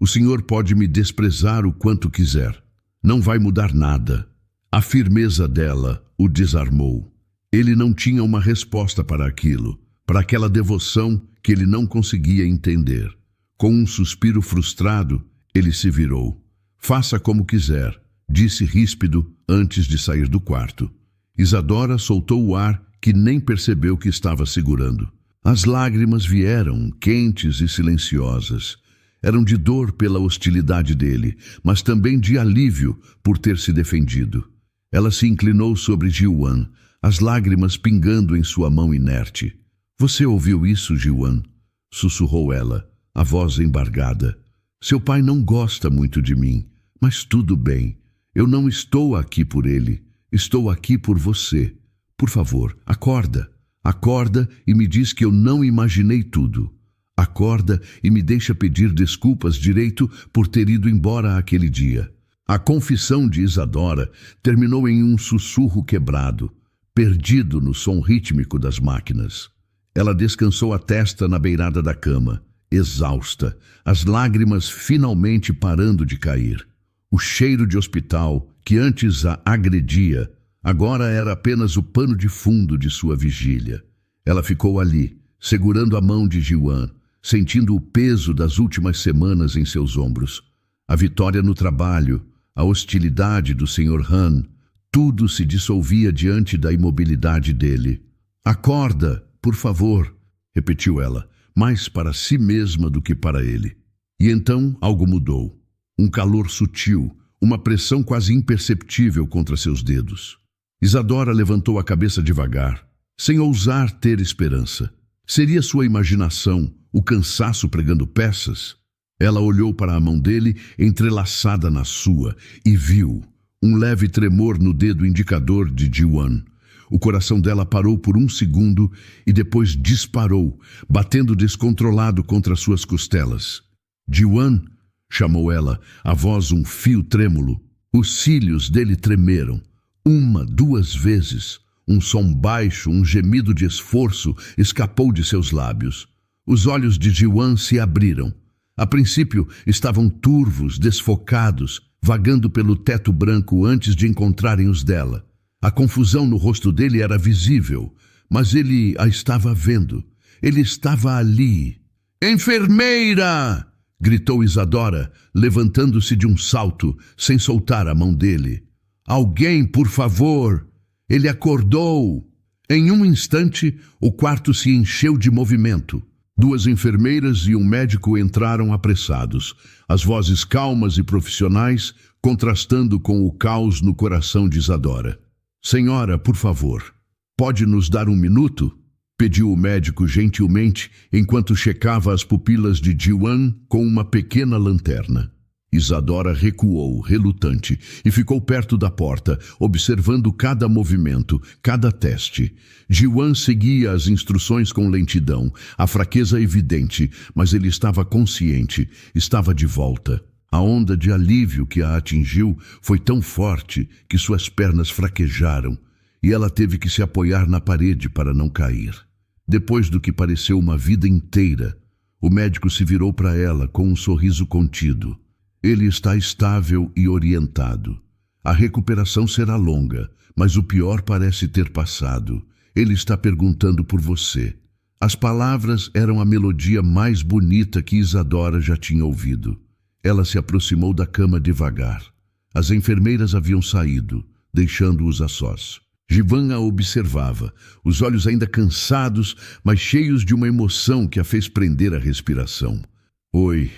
O senhor pode me desprezar o quanto quiser. Não vai mudar nada. A firmeza dela o desarmou. Ele não tinha uma resposta para aquilo, para aquela devoção que ele não conseguia entender. Com um suspiro frustrado, ele se virou. Faça como quiser, disse ríspido antes de sair do quarto. Isadora soltou o ar que nem percebeu que estava segurando. As lágrimas vieram, quentes e silenciosas. Eram de dor pela hostilidade dele, mas também de alívio por ter se defendido. Ela se inclinou sobre Ji-wan, as lágrimas pingando em sua mão inerte. Você ouviu isso, Ji-wan? Sussurrou ela, a voz embargada. Seu pai não gosta muito de mim, mas tudo bem. Eu não estou aqui por ele. Estou aqui por você. Por favor, acorda. Acorda e me diz que eu não imaginei tudo. Acorda e me deixa pedir desculpas direito por ter ido embora aquele dia. A confissão de Isadora terminou em um sussurro quebrado, perdido no som rítmico das máquinas. Ela descansou a testa na beirada da cama, exausta, as lágrimas finalmente parando de cair. O cheiro de hospital, que antes a agredia, agora era apenas o pano de fundo de sua vigília. Ela ficou ali, segurando a mão de Ji-wan, sentindo o peso das últimas semanas em seus ombros. A vitória no trabalho, a hostilidade do Sr. Han, tudo se dissolvia diante da imobilidade dele. Acorda, por favor, repetiu ela, mais para si mesma do que para ele. E então algo mudou. Um calor sutil, uma pressão quase imperceptível contra seus dedos. Isadora levantou a cabeça devagar, sem ousar ter esperança. Seria sua imaginação, o cansaço pregando peças? Ela olhou para a mão dele, entrelaçada na sua, e viu um leve tremor no dedo indicador de Ji-wan. O coração dela parou por um segundo e depois disparou, batendo descontrolado contra suas costelas. Ji-wan, chamou ela, a voz um fio trêmulo. Os cílios dele tremeram. Uma, duas vezes. Um som baixo, um gemido de esforço escapou de seus lábios. Os olhos de Ji-wan se abriram. A princípio, estavam turvos, desfocados, vagando pelo teto branco antes de encontrarem os dela. A confusão no rosto dele era visível, mas ele a estava vendo. Ele estava ali. Enfermeira! Gritou Isadora, levantando-se de um salto, sem soltar a mão dele. Alguém, por favor! Ele acordou. Em um instante, o quarto se encheu de movimento. Duas enfermeiras e um médico entraram apressados, as vozes calmas e profissionais contrastando com o caos no coração de Isadora. Senhora, por favor, pode nos dar um minuto? Pediu o médico gentilmente, enquanto checava as pupilas de Ji-wan com uma pequena lanterna. Isadora recuou, relutante, e ficou perto da porta, observando cada movimento, cada teste. Ji-wan seguia as instruções com lentidão, a fraqueza evidente, mas ele estava consciente, estava de volta. A onda de alívio que a atingiu foi tão forte que suas pernas fraquejaram, e ela teve que se apoiar na parede para não cair. Depois do que pareceu uma vida inteira, o médico se virou para ela com um sorriso contido. Ele está estável e orientado. A recuperação será longa, mas o pior parece ter passado. Ele está perguntando por você. As palavras eram a melodia mais bonita que Isadora já tinha ouvido. Ela se aproximou da cama devagar. As enfermeiras haviam saído, deixando-os a sós. Ji-wan a observava, os olhos ainda cansados, mas cheios de uma emoção que a fez prender a respiração. Oi,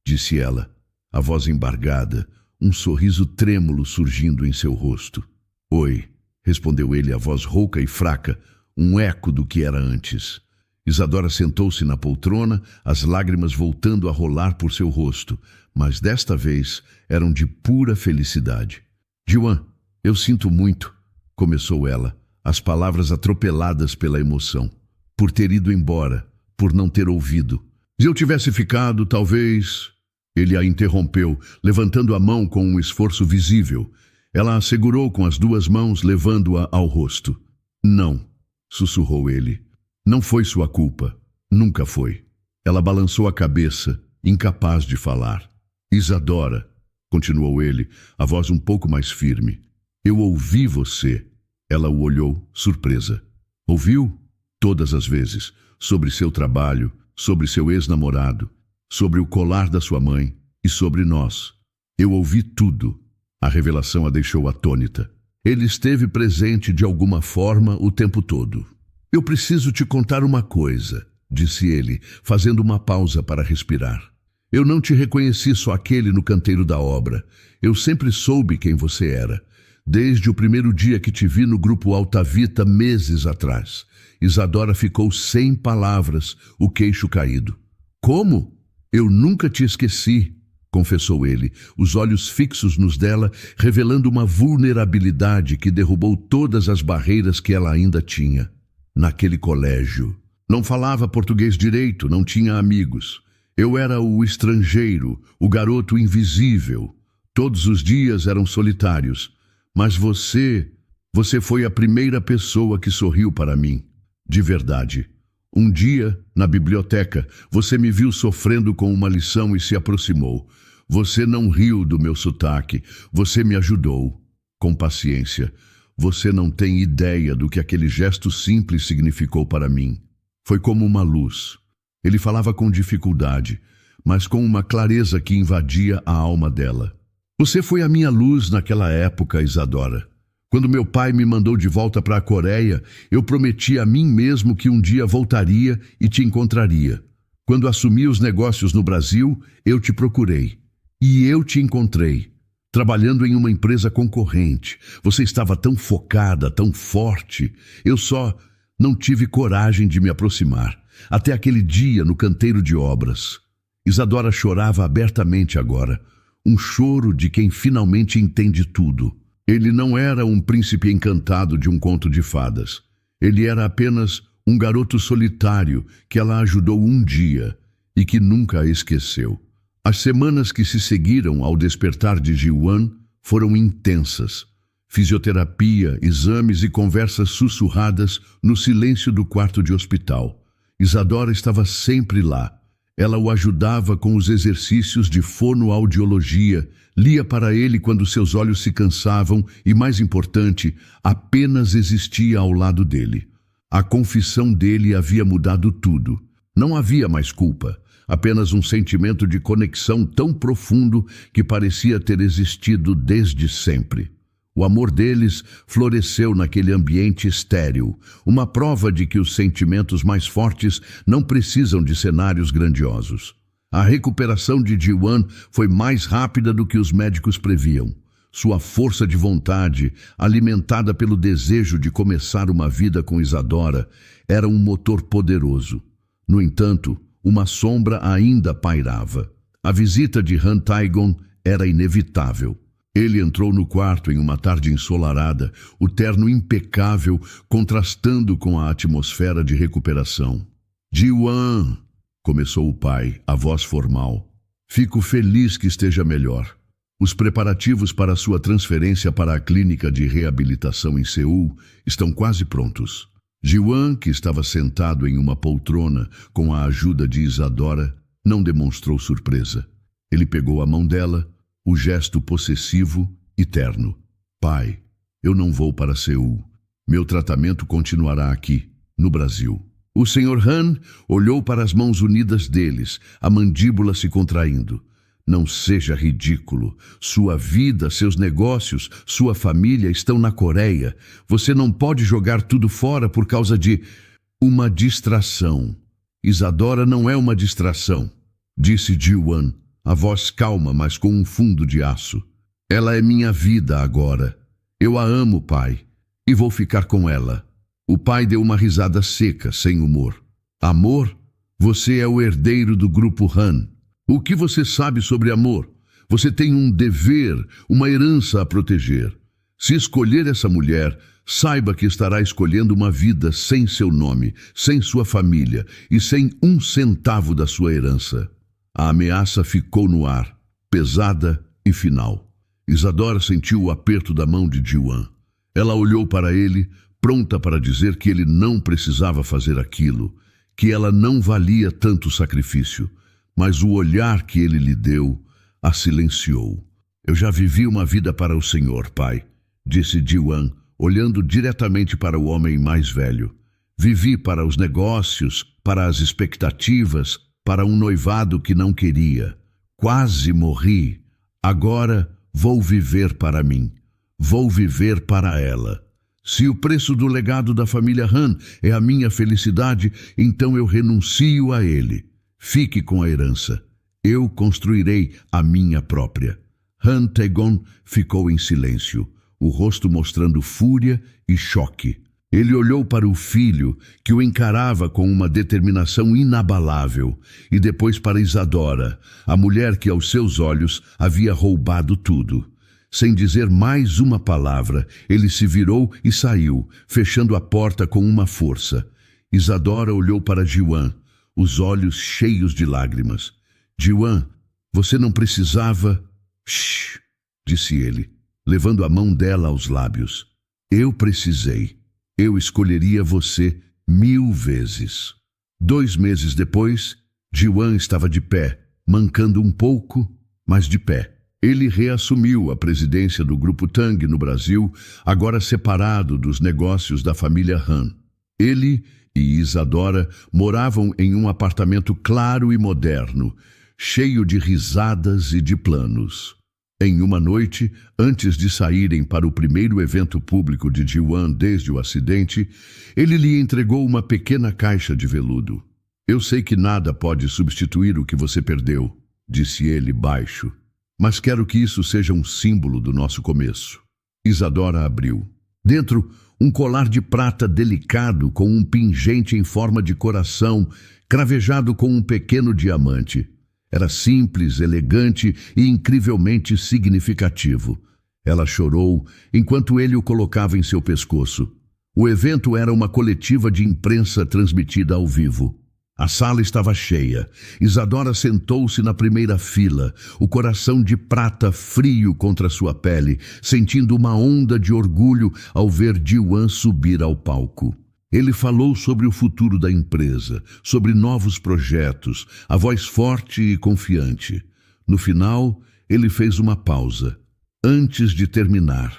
disse ela. A voz embargada, um sorriso trêmulo surgindo em seu rosto. Oi, respondeu ele, a voz rouca e fraca, um eco do que era antes. Isadora sentou-se na poltrona, as lágrimas voltando a rolar por seu rosto, mas desta vez eram de pura felicidade. Ji-wan, eu sinto muito, começou ela, as palavras atropeladas pela emoção. Por ter ido embora, por não ter ouvido. Se eu tivesse ficado, talvez... Ele a interrompeu, levantando a mão com um esforço visível. Ela a segurou com as duas mãos, levando-a ao rosto. Não, sussurrou ele. Não foi sua culpa. Nunca foi. Ela balançou a cabeça, incapaz de falar. Isadora, continuou ele, a voz um pouco mais firme. Eu ouvi você. Ela o olhou, surpresa. Ouviu? Todas as vezes. Sobre seu trabalho, sobre seu ex-namorado, sobre o colar da sua mãe e sobre nós. Eu ouvi tudo. A revelação a deixou atônita. Ele esteve presente de alguma forma o tempo todo. Eu preciso te contar uma coisa, disse ele, fazendo uma pausa para respirar. Eu não te reconheci só aquele no canteiro da obra. Eu sempre soube quem você era. Desde o primeiro dia que te vi no grupo Altavita meses atrás. Isadora ficou sem palavras, o queixo caído. Como? Eu nunca te esqueci, confessou ele, os olhos fixos nos dela, revelando uma vulnerabilidade que derrubou todas as barreiras que ela ainda tinha. Naquele colégio. Não falava português direito, não tinha amigos. Eu era o estrangeiro, o garoto invisível. Todos os dias eram solitários. Mas você foi a primeira pessoa que sorriu para mim. De verdade. Um dia, na biblioteca, você me viu sofrendo com uma lição e se aproximou. Você não riu do meu sotaque. Você me ajudou. Com paciência. Você não tem ideia do que aquele gesto simples significou para mim. Foi como uma luz. Ele falava com dificuldade, mas com uma clareza que invadia a alma dela. Você foi a minha luz naquela época, Isadora. Quando meu pai me mandou de volta para a Coreia, eu prometi a mim mesmo que um dia voltaria e te encontraria. Quando assumi os negócios no Brasil, eu te procurei. E eu te encontrei, trabalhando em uma empresa concorrente. Você estava tão focada, tão forte. Eu só não tive coragem de me aproximar. Até aquele dia no canteiro de obras. Isadora chorava abertamente agora. Um choro de quem finalmente entende tudo. Ele não era um príncipe encantado de um conto de fadas. Ele era apenas um garoto solitário que ela ajudou um dia e que nunca a esqueceu. As semanas que se seguiram ao despertar de Ji-Wan foram intensas. Fisioterapia, exames e conversas sussurradas no silêncio do quarto de hospital. Isadora estava sempre lá. Ela o ajudava com os exercícios de fonoaudiologia, lia para ele quando seus olhos se cansavam e, mais importante, apenas existia ao lado dele. A confissão dele havia mudado tudo. Não havia mais culpa, apenas um sentimento de conexão tão profundo que parecia ter existido desde sempre. O amor deles floresceu naquele ambiente estéril, uma prova de que os sentimentos mais fortes não precisam de cenários grandiosos. A recuperação de Ji-Wan foi mais rápida do que os médicos previam. Sua força de vontade, alimentada pelo desejo de começar uma vida com Isadora, era um motor poderoso. No entanto, uma sombra ainda pairava. A visita de Han Tae-gon era inevitável. Ele entrou no quarto em uma tarde ensolarada, o terno impecável contrastando com a atmosfera de recuperação. Ji-Wan, começou o pai, a voz formal. Fico feliz que esteja melhor. Os preparativos para sua transferência para a clínica de reabilitação em Seul estão quase prontos. Ji-Wan, que estava sentado em uma poltrona com a ajuda de Isadora, não demonstrou surpresa. Ele pegou a mão dela, o gesto possessivo e terno. Pai, eu não vou para Seul. Meu tratamento continuará aqui, no Brasil. O Sr. Han olhou para as mãos unidas deles, a mandíbula se contraindo. Não seja ridículo. Sua vida, seus negócios, sua família estão na Coreia. Você não pode jogar tudo fora por causa de uma distração. Isadora não é uma distração, disse Ji-Wan, a voz calma, mas com um fundo de aço. Ela é minha vida agora. Eu a amo, pai, e vou ficar com ela. O pai deu uma risada seca, sem humor. Amor? Você é o herdeiro do grupo Han. O que você sabe sobre amor? Você tem um dever, uma herança a proteger. Se escolher essa mulher, saiba que estará escolhendo uma vida sem seu nome, sem sua família e sem um centavo da sua herança. A ameaça ficou no ar, pesada e final. Isadora sentiu o aperto da mão de Ji-Wan. Ela olhou para ele, pronta para dizer que ele não precisava fazer aquilo, que ela não valia tanto sacrifício. Mas o olhar que ele lhe deu, a silenciou. Eu já vivi uma vida para o Senhor, pai, disse Jiwan, olhando diretamente para o homem mais velho. Vivi para os negócios, para as expectativas, para um noivado que não queria. Quase morri. Agora vou viver para mim. Vou viver para ela. Se o preço do legado da família Han é a minha felicidade, então eu renuncio a ele. Fique com a herança. Eu construirei a minha própria. Han Tae-gon ficou em silêncio, o rosto mostrando fúria e choque. Ele olhou para o filho, que o encarava com uma determinação inabalável, e depois para Isadora, a mulher que aos seus olhos havia roubado tudo. Sem dizer mais uma palavra, ele se virou e saiu, fechando a porta com uma força. Isadora olhou para Jiwan, os olhos cheios de lágrimas. Jiwan, você não precisava... Shhh, disse ele, levando a mão dela aos lábios. Eu precisei. Eu escolheria você 1000 vezes. 2 meses depois, Jiwan estava de pé, mancando um pouco, mas de pé. Ele reassumiu a presidência do Grupo Tang no Brasil, agora separado dos negócios da família Han. Ele e Isadora moravam em um apartamento claro e moderno, cheio de risadas e de planos. Em uma noite, antes de saírem para o primeiro evento público de Jiwan desde o acidente, ele lhe entregou uma pequena caixa de veludo. Eu sei que nada pode substituir o que você perdeu, disse ele baixo, mas quero que isso seja um símbolo do nosso começo. Isadora abriu. Dentro, um colar de prata delicado com um pingente em forma de coração, cravejado com um pequeno diamante. Era simples, elegante e incrivelmente significativo. Ela chorou enquanto ele o colocava em seu pescoço. O evento era uma coletiva de imprensa transmitida ao vivo. A sala estava cheia. Isadora sentou-se na primeira fila, o coração de prata frio contra sua pele, sentindo uma onda de orgulho ao ver Jiwan subir ao palco. Ele falou sobre o futuro da empresa, sobre novos projetos, a voz forte e confiante. No final, ele fez uma pausa. Antes de terminar,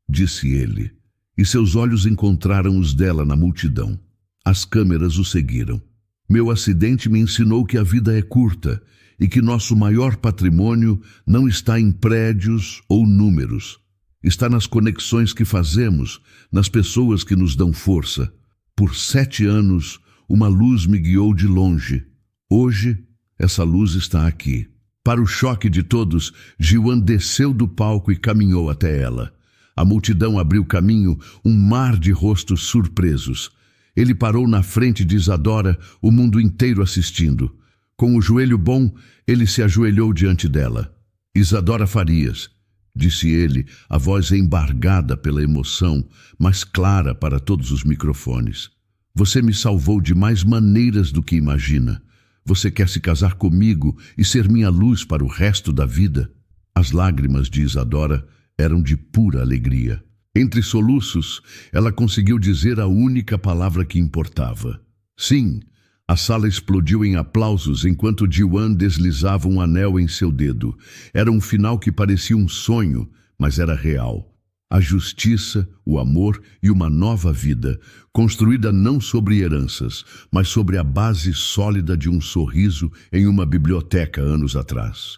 disse ele, e seus olhos encontraram os dela na multidão. As câmeras o seguiram. Meu acidente me ensinou que a vida é curta e que nosso maior patrimônio não está em prédios ou números. Está nas conexões que fazemos, nas pessoas que nos dão força. Por 7 anos, uma luz me guiou de longe. Hoje, essa luz está aqui. Para o choque de todos, Jiwan desceu do palco e caminhou até ela. A multidão abriu caminho, um mar de rostos surpresos. Ele parou na frente de Isadora, o mundo inteiro assistindo. Com o joelho bom, ele se ajoelhou diante dela. Isadora Farias, disse ele, a voz embargada pela emoção, mas clara para todos os microfones. Você me salvou de mais maneiras do que imagina. Você quer se casar comigo e ser minha luz para o resto da vida? As lágrimas de Isadora eram de pura alegria. Entre soluços, ela conseguiu dizer a única palavra que importava. Sim, a sala explodiu em aplausos enquanto Jiwan deslizava um anel em seu dedo. Era um final que parecia um sonho, mas era real. A justiça, o amor e uma nova vida, construída não sobre heranças, mas sobre a base sólida de um sorriso em uma biblioteca anos atrás.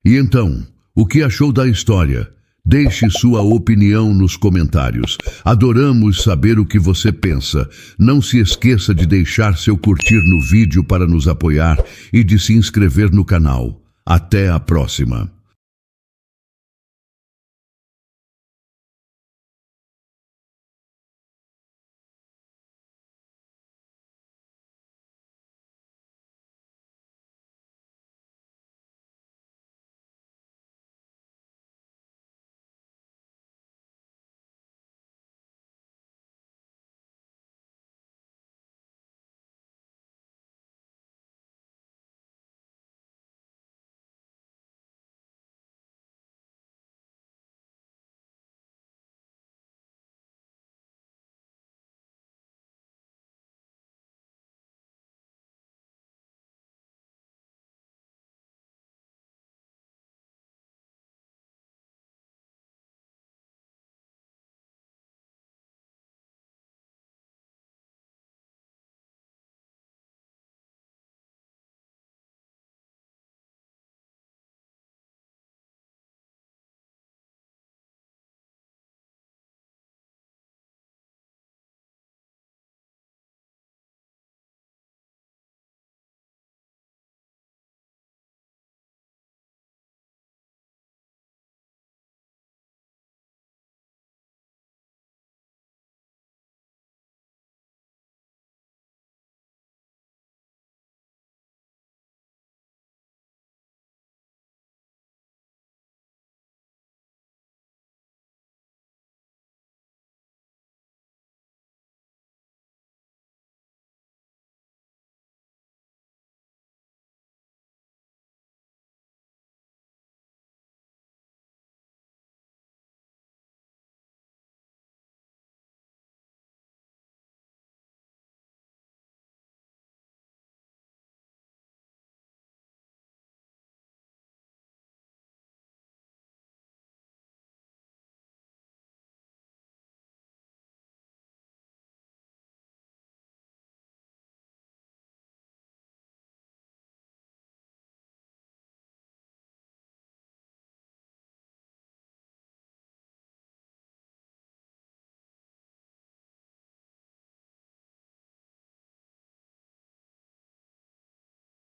E então, o que achou da história? Deixe sua opinião nos comentários. Adoramos saber o que você pensa. Não se esqueça de deixar seu curtir no vídeo para nos apoiar e de se inscrever no canal. Até a próxima!